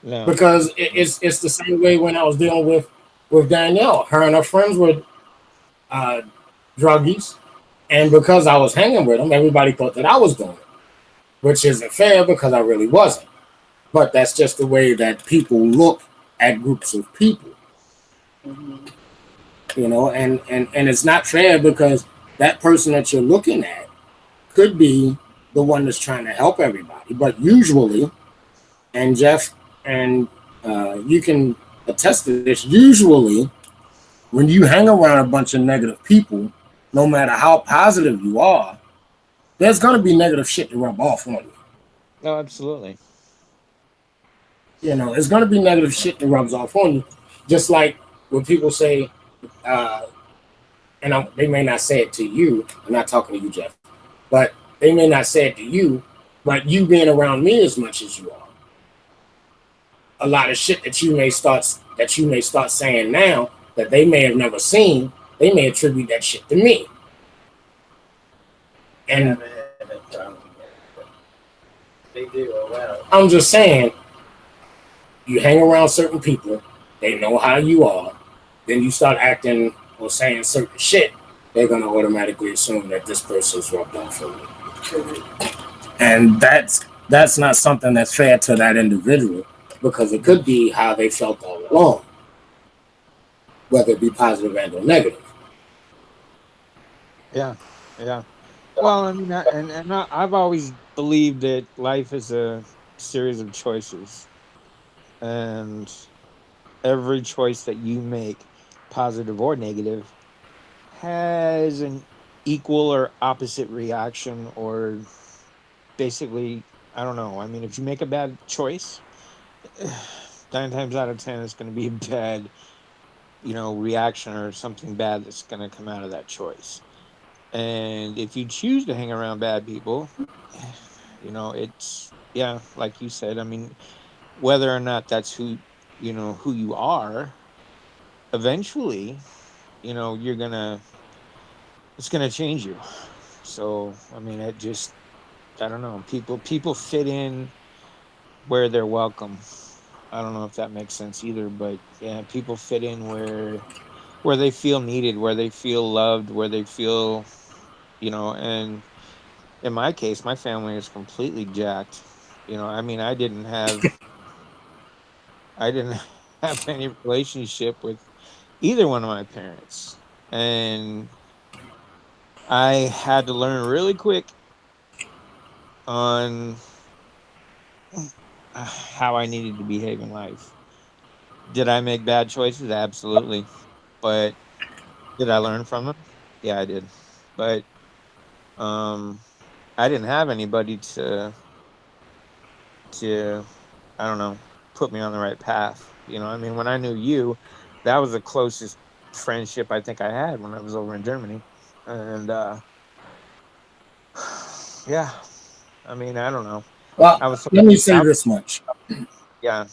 No. because it's the same way when I was dealing with Danielle. Her and her friends were uh, druggies, and because I was hanging with them, everybody thought that I was doing it, which isn't fair because I really wasn't. But that's just the way that people look at groups of people, Mm-hmm. and it's not fair because that person that you're looking at could be the one that's trying to help everybody. But usually, and Jeff, and you can attest to this, usually when you hang around a bunch of negative people, no matter how positive you are, there's going to be negative shit to rub off on you. No, absolutely. It's going to be negative shit that rubs off on you. Just like when people say, uh, they may not say it to you. I'm not talking to you, Jeff, but they may not say it to you. But you being around me as much as you are, a lot of shit that you may start saying now that they may have never seen, they may attribute that shit to me. I And haven't had that problem yet. But they do, oh well. I'm just saying, you hang around certain people, they know how you are, then you start acting or saying certain shit, they're gonna automatically assume that this person's rubbed off on you. Correct. And that's not something that's fair to that individual because it could be how they felt all along, whether it be positive and or negative. Yeah. Yeah. Well, I mean, I've always believed that life is a series of choices, and every choice that you make, positive or negative, has an equal or opposite reaction, or basically, I don't know. I mean, if you make a bad choice, 9 times out of 10, it's going to be a bad, reaction or something bad that's going to come out of that choice. And if you choose to hang around bad people, it's, yeah, like you said, I mean, whether or not that's who you are, eventually, you're gonna, it's gonna change you. So, I mean, I don't know. People fit in where they're welcome. I don't know if that makes sense either, but yeah, people fit in where they feel needed, where they feel loved, where they feel, and in my case, my family is completely jacked. I mean, I didn't have any relationship with either one of my parents. And I had to learn really quick on how I needed to behave in life. Did I make bad choices? Absolutely. But did I learn from them? Yeah, I did. But um, I didn't have anybody to I don't know, put me on the right path. I mean, when I knew you, that was the closest friendship I think I had when I was over in Germany. And yeah, I mean, I don't know. Well, I was so let me say I, this much. yeah.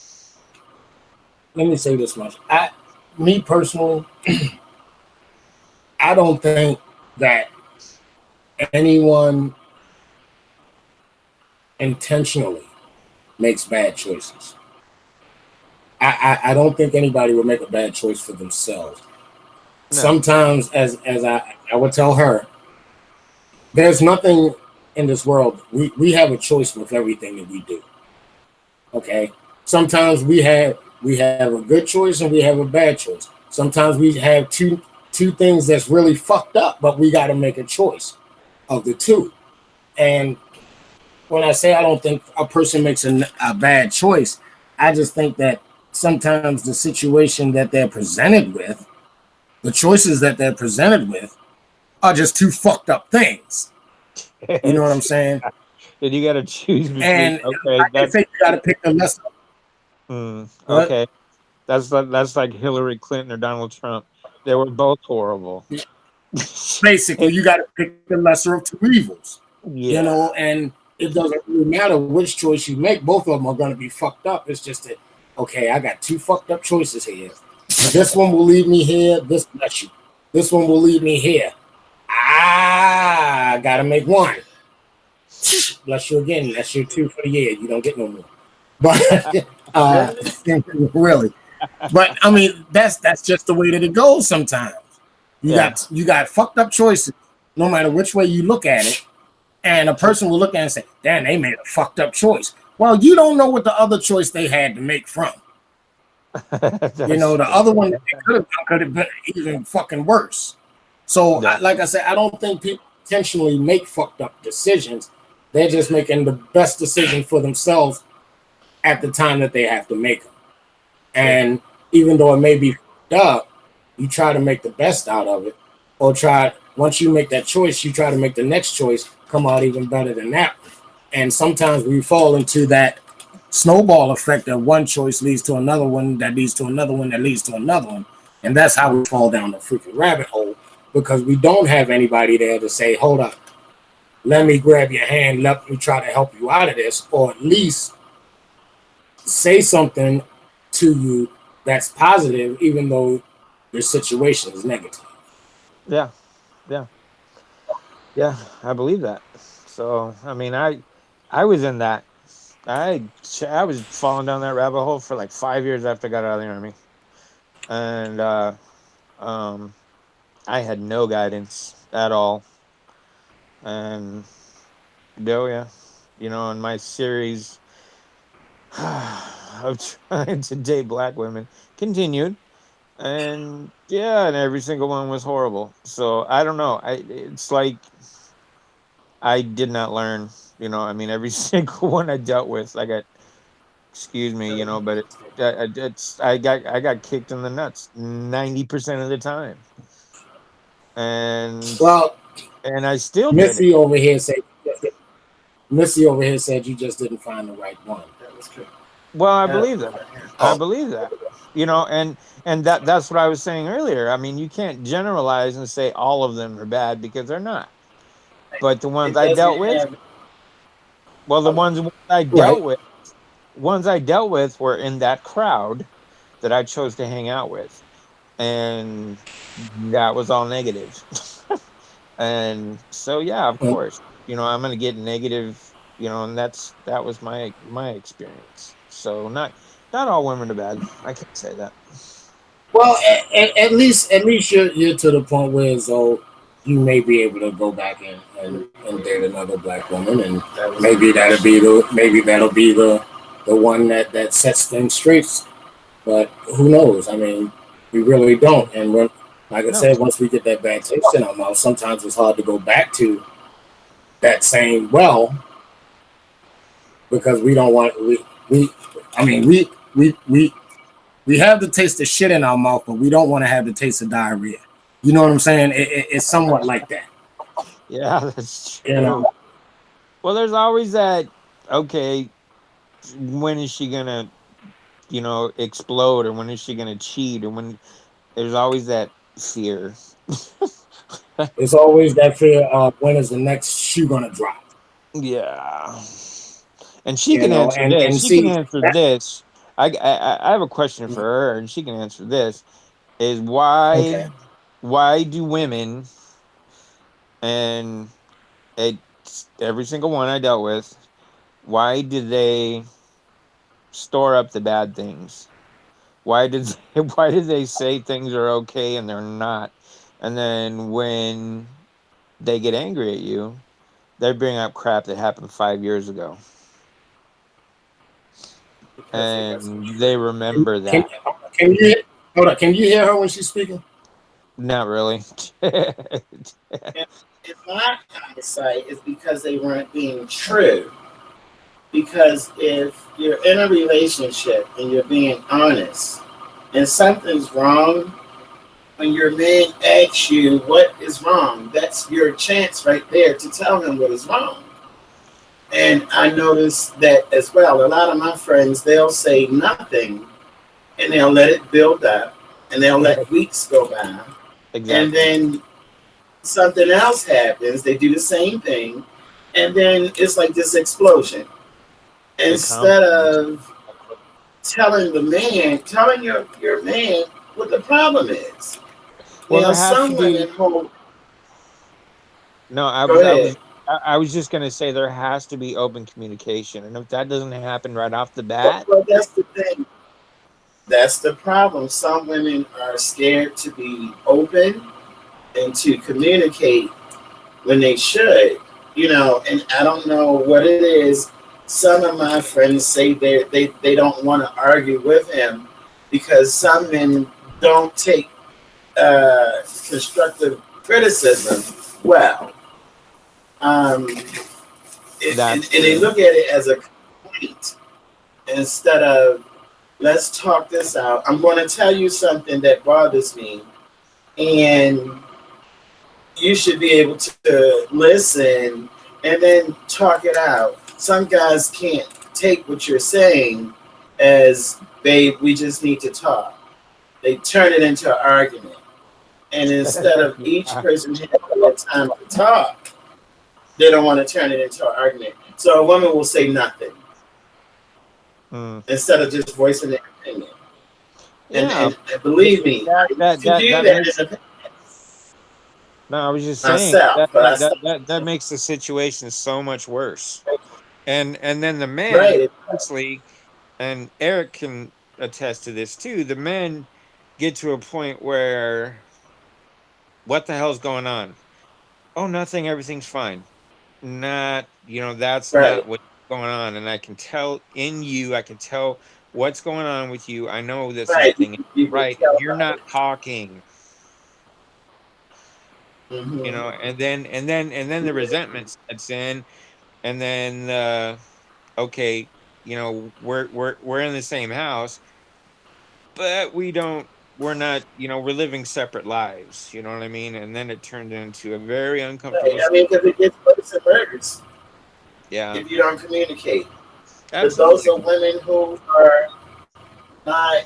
Let me say this much. Me personally, I don't think that anyone intentionally makes bad choices. I don't think anybody would make a bad choice for themselves. No. Sometimes, as I would tell her, there's nothing in this world. We have a choice with everything that we do. Okay. Sometimes we have a good choice and we have a bad choice. Sometimes we have two things that's really fucked up, but we got to make a choice of the two. And when I say I don't think a person makes a bad choice, I just think that sometimes the situation that they're presented with, the choices that they're presented with, are just two fucked up things. You know what I'm saying? Then you got to choose between. And Okay, I think you got to pick the lesser. But okay. That's like Hillary Clinton or Donald Trump. They were both horrible. basically, you got to pick the lesser of two evils. Yeah. And it doesn't really matter which choice you make. Both of them are going to be fucked up. It's just that, okay, I got two fucked up choices here. This one will lead me here. This bless you. This one will lead me here. I gotta make one. Bless you again. That's your two for the year. You don't get no more. But really. But I mean, that's just the way that it goes sometimes. You got fucked up choices, no matter which way you look at it. And a person will look at it and say, damn, they made a fucked up choice. Well, you don't know what the other choice they had to make from. The other one that they could have been even fucking worse. So, like I said, I don't think people intentionally make fucked up decisions. They're just making the best decision for themselves at the time that they have to make them. And even though it may be fucked up, you try to make the best out of it, or once you make that choice, you try to make the next choice come out even better than that. And sometimes we fall into that snowball effect of one choice leads to another one, that leads to another one, that leads to another one. And that's how we fall down the freaking rabbit hole, because we don't have anybody there to say, hold up, let me grab your hand, let me try to help you out of this, or at least say something to you that's positive, even though your situation is negative. Yeah. I believe that. So I mean, I was in that. I was falling down that rabbit hole for like 5 years after I got out of the army, and I had no guidance at all. And in my series of trying to date black women continued, and every single one was horrible. So I don't know. It's like I did not learn. I mean, every single one I dealt with, I got, excuse me, but I got kicked in the nuts 90% of the time, and Well, I still did it. Missy over here said you just didn't find the right one. That was true. Well, I believe that. I believe that. And that's what I was saying earlier. I mean, you can't generalize and say all of them are bad, because they're not. But the ones I dealt with, the ones I dealt with were in that crowd that I chose to hang out with, and that was all negative. And so, of course, I'm gonna get negative, and that was my experience. So not all women are bad. I can't say that. Well, at least you're to the point where you may be able to go back and date another black woman, and maybe that'll be the one that sets things straight. But who knows? I mean, we really don't. And like I said, once we get that bad taste in our mouth, sometimes it's hard to go back to that same well. because we don't want we I mean we have the taste of shit in our mouth, but we don't want to have the taste of diarrhea. You know what I'm saying? It's somewhat like that. Yeah, that's You true. know, Well, there's always that. Okay, when is she gonna, explode, or when is she gonna cheat, or when there's always that fear. it's always that fear of when is the next shoe gonna drop. Yeah, and she You can know, answer this. and She can see answer that. this. I have a question for her, and she can answer this. Is why Okay. why do women, and every single one I dealt with, why do they store up the bad things? Why did why did they say things are okay and they're not? And then when they get angry at you, they bring up crap that happened 5 years ago, because it wasn't and they true. remember Can that. can you hear, hold on? Can you hear her when she's speaking? Not really. And in my hindsight, is because they weren't being true. Because if you're in a relationship and you're being honest, and something's wrong, when your man asks you what is wrong, that's your chance right there to tell him what is wrong. And I noticed that as well. A lot of my friends, they'll say nothing and they'll let it build up and they'll let weeks go by. And Exactly. then something else happens. They do the same thing. And then it's like this explosion. The Instead confidence. of telling your man what the problem is. Well, there has to Some be. women hold, No, go ahead. I was just gonna say there has to be open communication, and if that doesn't happen right off the bat, Well, that's the thing. That's the problem. Some women are scared to be open and to communicate when they should, and I don't know what it is. Some of my friends say they don't want to argue with him because some men don't take constructive criticism well. And that's they true. look at it as a complaint instead of let's talk this out. I'm going to tell you something that bothers me, and you should be able to listen and then talk it out. Some guys can't take what you're saying as, babe, we just need to talk. They turn it into an argument. And instead of each Yeah. person having that time to talk, they don't want to turn it into an argument. So a woman will say nothing Mm. instead of just voicing their opinion. And, Yeah, and, and believe me, I used to do that that makes. in the No, I was just saying myself, but I stopped. that makes the situation so much worse. And then the men, Right. honestly, and Eric can attest to this too. The men get to a point where, what the hell's going on? Oh, nothing. Everything's fine. Not, that's Right. not what's going on. And I can tell in you. I can tell what's going on with you. I know that Right. something is You can right. tell You're by not talking. it. Hmm. And then the resentment sets in, and then okay, we're in the same house, but we're not, we're living separate lives, you know what I mean? And then it turned into a very Right. uncomfortable I mean, because it gets worse and worse yeah, if you don't communicate. But those absolutely. are women who are not,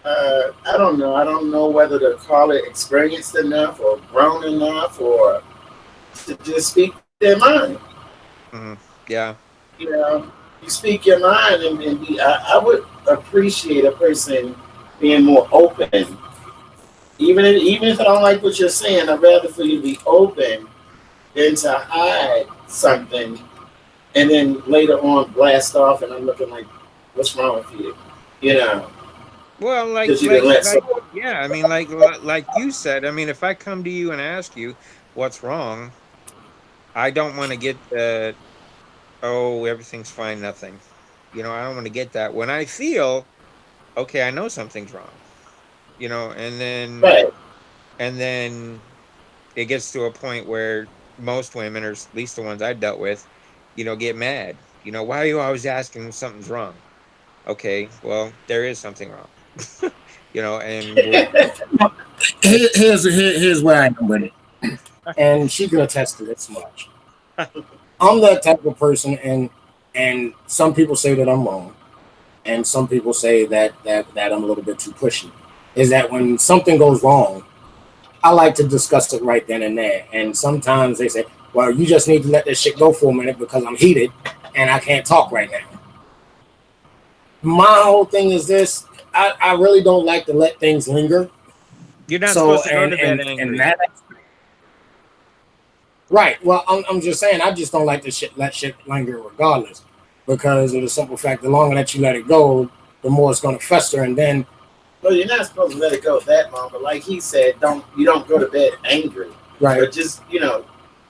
I don't know. I don't know whether to call it experienced enough or grown enough or to just speak their mind. Mhm. Yeah. You know, you speak your mind and be, I would appreciate a person being more open. Even if I don't like what you're saying, I'd rather for you to be open than to hide something and then later on blast off and I'm looking like, what's wrong with you? You know, Well, because you didn't let someone. yeah, I mean, like you said, I mean, if I come to you and ask you what's wrong, I don't want to get the, oh, everything's fine, nothing. I don't want to get that when I feel, okay, I know something's wrong, and then Right. and then it gets to a point where most women, or at least the ones I dealt with, get mad. You know, why are you always asking if something's wrong? Okay, well, there is something wrong. You know, and Here's where I am with it, and she can attest to this much. I'm that type of person, and some people say that I'm wrong, and some people say that I'm a little bit too pushy. Is that when something goes wrong, I like to discuss it right then and there. And sometimes they say, "Well, you just need to let this shit go for a minute because I'm heated and I can't talk right now." My whole thing is this: I really don't like to let things linger. you're not So supposed to go to bed and angry. that right. Well, I'm just saying I just don't like to let shit linger regardless, because of the simple fact the longer that you let it go, the more it's going to fester, and then Well, you're not supposed to let it go that long, but like he said, don't go to bed angry. right. But just,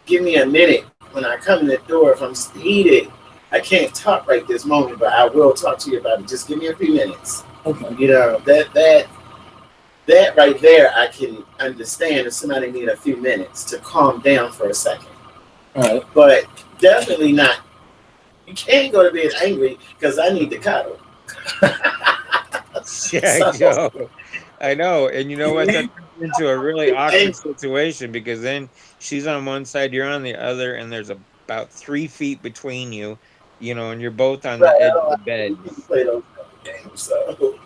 give me a minute when I come in the door. If I'm heated, I can't talk right this moment, but I will talk to you about it. Just give me a few minutes. Okay. That right there, I can understand if somebody need a few minutes to calm down for a second. All right. But definitely not. You can't go to bed angry because I need to cuddle. Yeah, So- Joe. I know, and you know what? That turns into a really awkward situation because then she's on one side, you're on the other, and there's about 3 feet between you. You know, and you're both on the Right, edge I of the don't bed. You can play those kind of games. So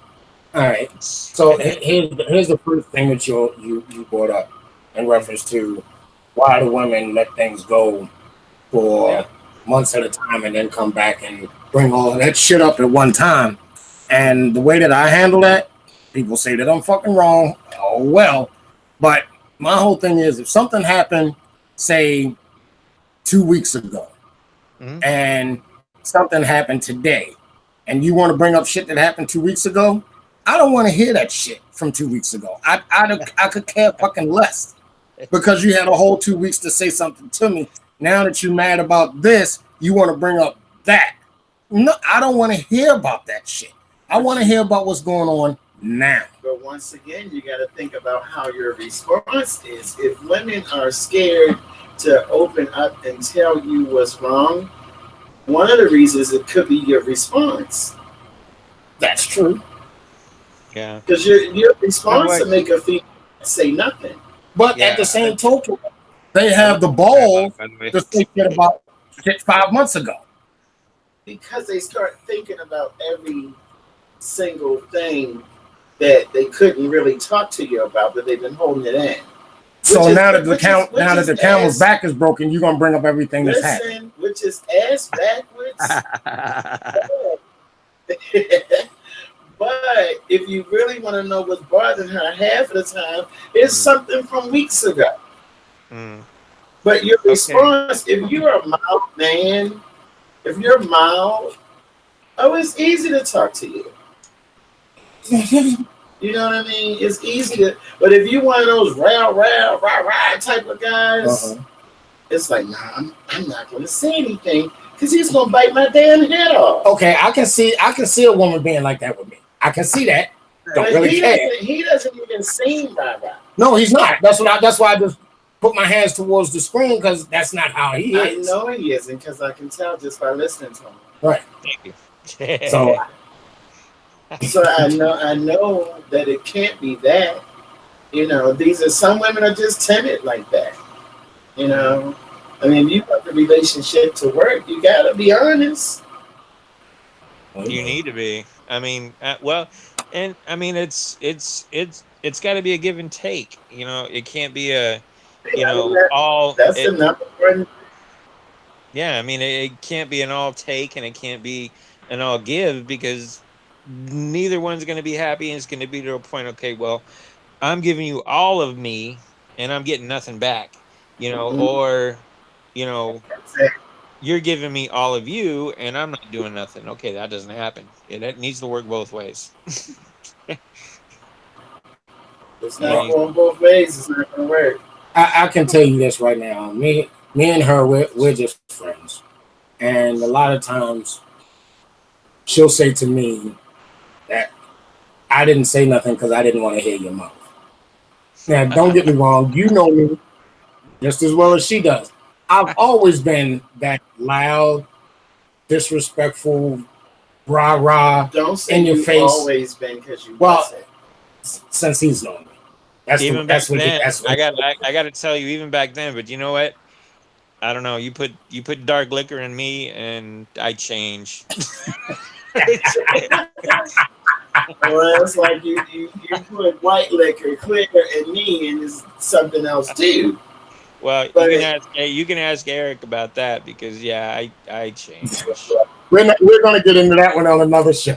All right. So here's the first thing that you brought up in reference to why do women let things go for Yeah. months at a time and then come back and bring all of that shit up at one time. And the way that I handle that, people say that I'm fucking wrong. Oh well. But my whole thing is if something happened, say 2 weeks ago, Mhm. and something happened today, and you want to bring up shit that happened 2 weeks ago, I don't want to hear that shit from 2 weeks ago. I could care fucking less because you had a whole 2 weeks to say something to me. Now that you're mad about this, you want to bring up that. No, I don't want to hear about that shit. I want to hear about what's going on now. But once again, you got to think about how your response is. If women are scared to open up and tell you what's wrong, one of the reasons it could be your response. That's true. Yeah. Because your response Like- to make a female say nothing. But Yeah, at the same token, they have the balls By the way. to say shit about shit 5 months ago. Because they start thinking about every single thing that they couldn't really talk to you about, but they've been holding it in. So Which is- now that the which count, is- now that which the is camel's ass- back is broken, you're gonna bring up everything that's happened. Listen, which is ass backwards. But if you really want to know what's bothering her, half of the time it's something from weeks ago. Mm. But your Okay. response, if you're a mild man, if you're mild, it's easy to talk to you. You know what I mean? It's easy to, but if you one of those rah type of guys, it's like, nah, I'm not going to say anything because he's going to bite my damn head off. Okay, I can see a woman being like that with me. I can see that. Don't But really care. he doesn't even seem rah. No, he's not. That's why I just put my hands towards the screen because that's not how he I is. know he isn't because I can tell just by listening to him. Right. Thank you. So So I know that it can't be that. These are some women are just timid like that. I mean, if you want the relationship to work, you gotta be honest. You need to be. I mean, and I mean, it's got to be a give and take. It can't be a, all. That's the number one. Yeah, I mean, it can't be an all take and it can't be an all give because neither one's going to be happy, and it's going to be to a point. Okay, well, I'm giving you all of me, and I'm getting nothing back. Mhm. Or you're giving me all of you, and I'm not doing nothing. Okay, that doesn't happen. It needs to work both ways. It's not going both ways. It's not gonna work. I can tell you this right now. Me and her, we're just friends, and a lot of times she'll say to me that I didn't say nothing because I didn't want to hear your mouth. Now, don't get me wrong. You know me just as well as she does. I've always been that loud, disrespectful, rah rah Don't say in your you've face. always been because you Well, wasn't. since he's known me. Even back That's what then, that's what I got to tell you, even back then. But you know what? I don't know. You put dark liquor in me, and I change. Well, it's like you put white liquor, clear, and me, and it's something else too. Well, But you can ask Eric about that because yeah, I change. we're gonna get into that one on another show.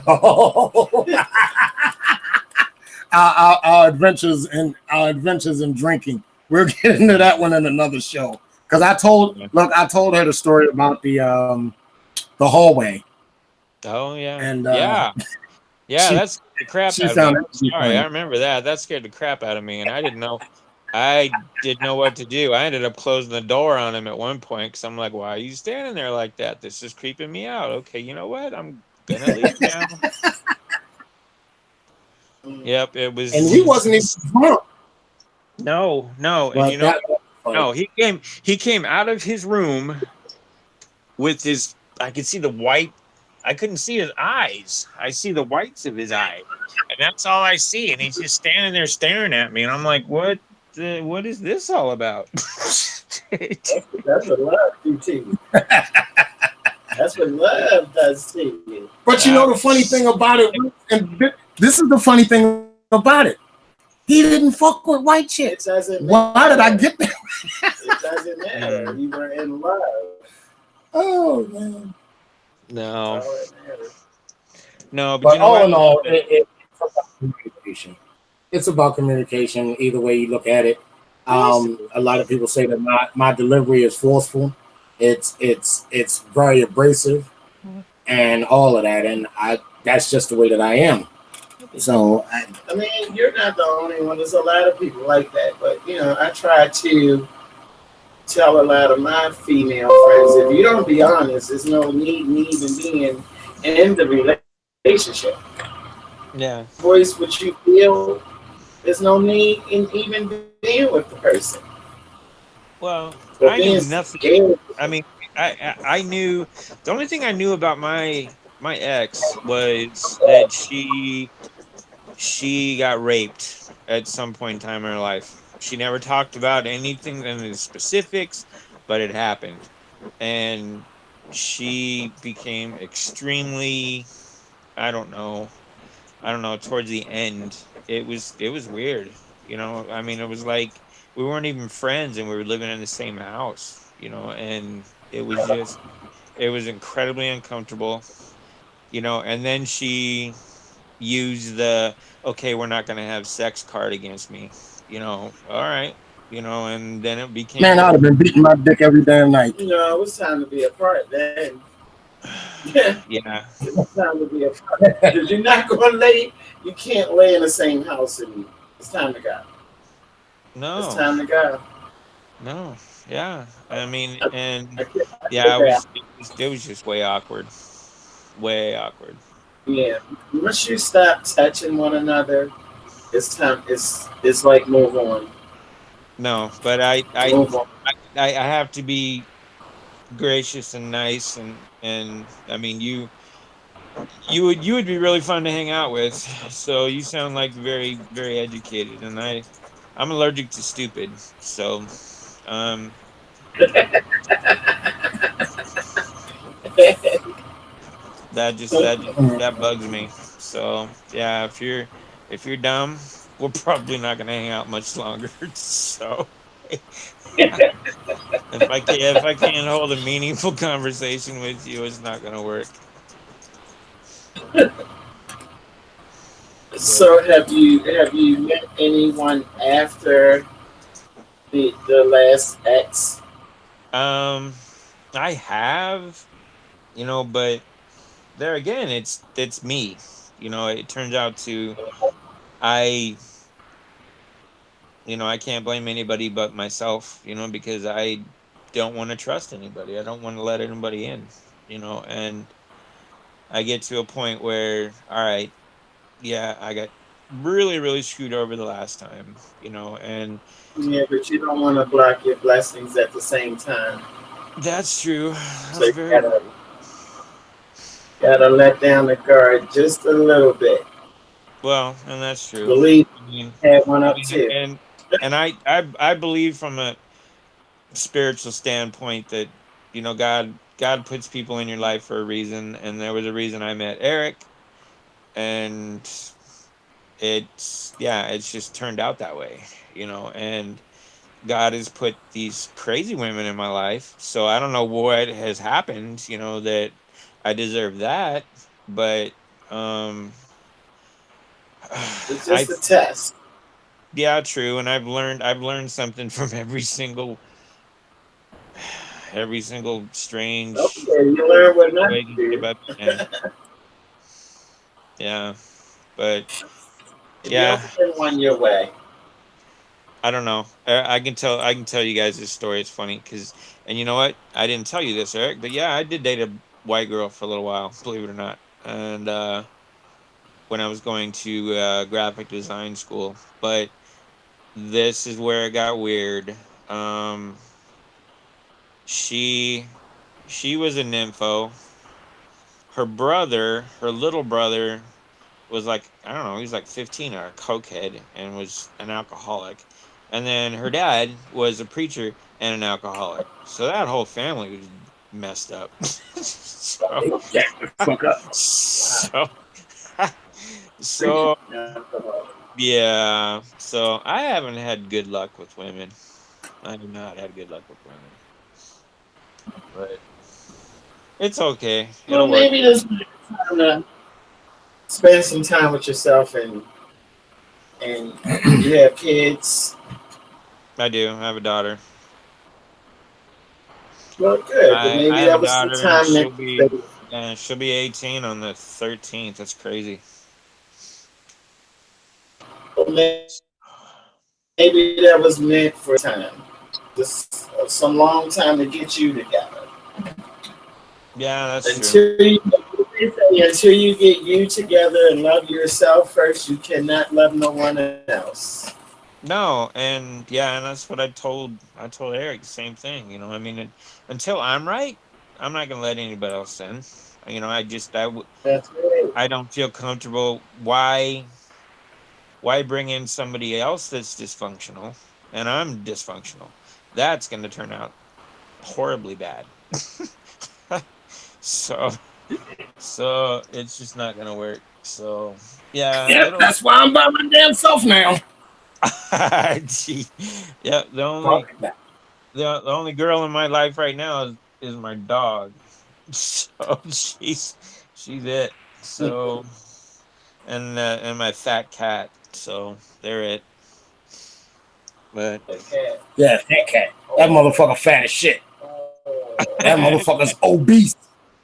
Our adventures in drinking. We'll get into that one in another show. Because I told her the story about the hallway. Oh yeah, And yeah, that scared the crap she out of me. found I'm it to be sorry, funny. I remember that. That scared the crap out of me, and I didn't know. I didn't know what to do. I ended up closing the door on him at one point because I'm like, "Why are you standing there like that? This is creeping me out." Okay, you know what? I'm gonna leave now. Yep, it was. And we wasn't even drunk. No, and But you know, no, he came out of his room with his. I could see the white. I couldn't see his eyes. I see the whites of his eye, and that's all I see. And he's just standing there staring at me, and I'm like, "What? What is this all about?" that's what love do to you. That's what love does to you. But you know the funny thing about it, and this is the funny thing about it. He didn't fuck with white chicks. Why did I get that? It doesn't matter. You were in love. Oh man. No, but But you know all what? in all, it's about communication. It's about communication. Either way you look at it. A lot of people say that my delivery is forceful. It's very abrasive, and all of that. And that's just the way that I am. So I mean, you're not the only one. There's a lot of people like that. But you know, I try to tell a lot of my female friends, if you don't be honest, there's no need in even being in the relationship. Yeah. Voice what you feel. There's no need in even being with the person. Well, But I knew being nothing. scared, I mean, I knew the only thing I knew about my ex was that she got raped at some point in time in her life. She never talked about anything in the specifics, but it happened. And she became extremely, I don't know, towards the end. It was weird. You know, I mean, it was like we weren't even friends and we were living in the same house, and it was incredibly uncomfortable, and then she used the okay, we're not going to have sex card against me, all right, and then it became man, I'd have been beating my dick every damn night. you know, it was time to be apart then. yeah. It was time to be apart. Because you're not going to lay, you can't lay in the same house anymore. It's time to go. No. It's time to go. No. Yeah. I mean, and yeah, it was just way awkward. Way awkward. Yeah. Once you stop touching one another, it's time. It's like move on. No, but I Move on. have to be gracious and nice, and I mean you would be really fun to hang out with. So you sound like very, very educated, and I'm allergic to stupid. So that bugs me. So yeah, if you're dumb, we're probably not gonna hang out much longer. So if I can't hold a meaningful conversation with you, it's not gonna work. So have you met anyone after the last ex? I have, but there again, it's me. It turns out I I can't blame anybody but myself, because I don't want to trust anybody. I don't want to let anybody in, and I get to a point where, all right, yeah, I got really, really screwed over the last time, and Yeah, but you don't want to block your blessings at the same time. that's true. So That's you very gotta, true. Gotta let down the guard just a little bit. Well, and that's true. Believe I mean, had one up too. and I believe from a spiritual standpoint that God puts people in your life for a reason, and there was a reason I met Eric, and it's just turned out that way, and God has put these crazy women in my life. So I don't know what has happened, that I deserve that, but It's I just a test. yeah, true, and I've learned something from every single strange Okay, you learn what not to relationship do. I've been in. Yeah, but And you don't yeah, send one your way. I don't know. I can tell you guys this story. It's funny because, and you know what? I didn't tell you this, Eric, but yeah, I did date a white girl for a little while, believe it or not. And when I was going to graphic design school, but this is where it got weird. Um, she she was a nympho. Her little brother was like, I don't know, he was like 15 or a cokehead and was an alcoholic. And then her dad was a preacher and an alcoholic. So that whole family was messed up. so, Yeah, fuck up. so, so, yeah. So I haven't had good luck with women. I have not had good luck with women. But it's okay. Well, It'll work. maybe this is time to spend some time with yourself, and you have kids. I do. I have a daughter. Well, good. But I maybe have a that was the daughter and time she'll be 18 on the 13th. That's crazy. maybe that was meant for time. Just some long time to get you together. Yeah, that's true. Until you get you together and love yourself first, you cannot love no one else. No, and yeah, and that's what I told Eric the same thing, I mean, until I'm right, I'm not going to let anybody else in. That's right. I don't feel comfortable. Why bring in somebody else that's dysfunctional and I'm dysfunctional? That's going to turn out horribly bad. So it's just not gonna work. So yeah, Yep, that's why I'm by my damn self now. Gee, yeah. The only girl in my life right now is my dog. So she's it. So and my fat cat. So they're it. But Okay. Yeah, that cat. That motherfucker fat as shit. That motherfucker's obese.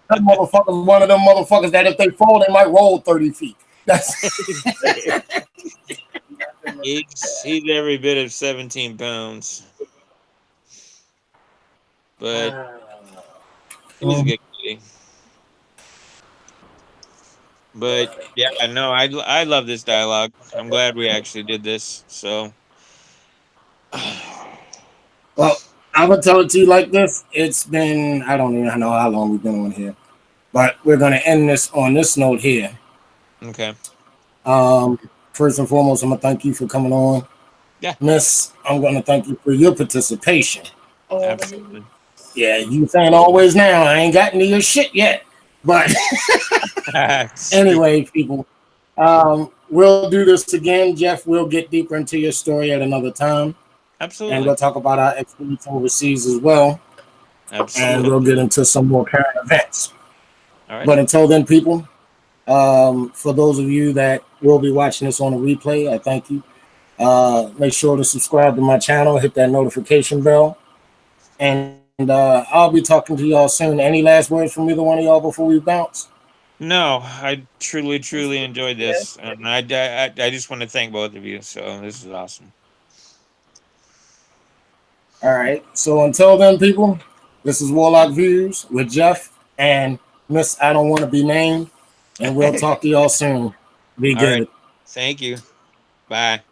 That motherfucker's one of them motherfuckers that if they fall, they might roll 30 feet. That's he's every bit of 17 pounds. But he's a good kitty. But yeah, no, I love this dialogue. I'm glad we actually did this. So, well, I'm gonna tell it to you like this. It's been I don't even know how long we've been on here, but we're gonna end this on this note here. okay, First and foremost, I'm gonna thank you for coming on, yeah, Miss. I'm gonna thank you for your participation. absolutely. Yeah, you saying always now. I ain't gotten to your shit yet, but anyway, people, we'll do this again. Jeff, we'll get deeper into your story at another time. Absolutely. And we'll talk about our experience overseas as well. Absolutely. And we'll get into some more current events. All right. But until then, people, for those of you that will be watching this on a replay, I thank you. Make sure to subscribe to my channel, hit that notification bell. And I'll be talking to y'all soon. Any last words from either one of y'all before we bounce? No, I truly enjoyed this. And I just want to thank both of you. So this is awesome. All right. So until then, people, this is Warlock Views with Jeff and Miss I Don't Want to Be Named. And we'll talk to y'all soon. Be good. Right. Thank you. Bye.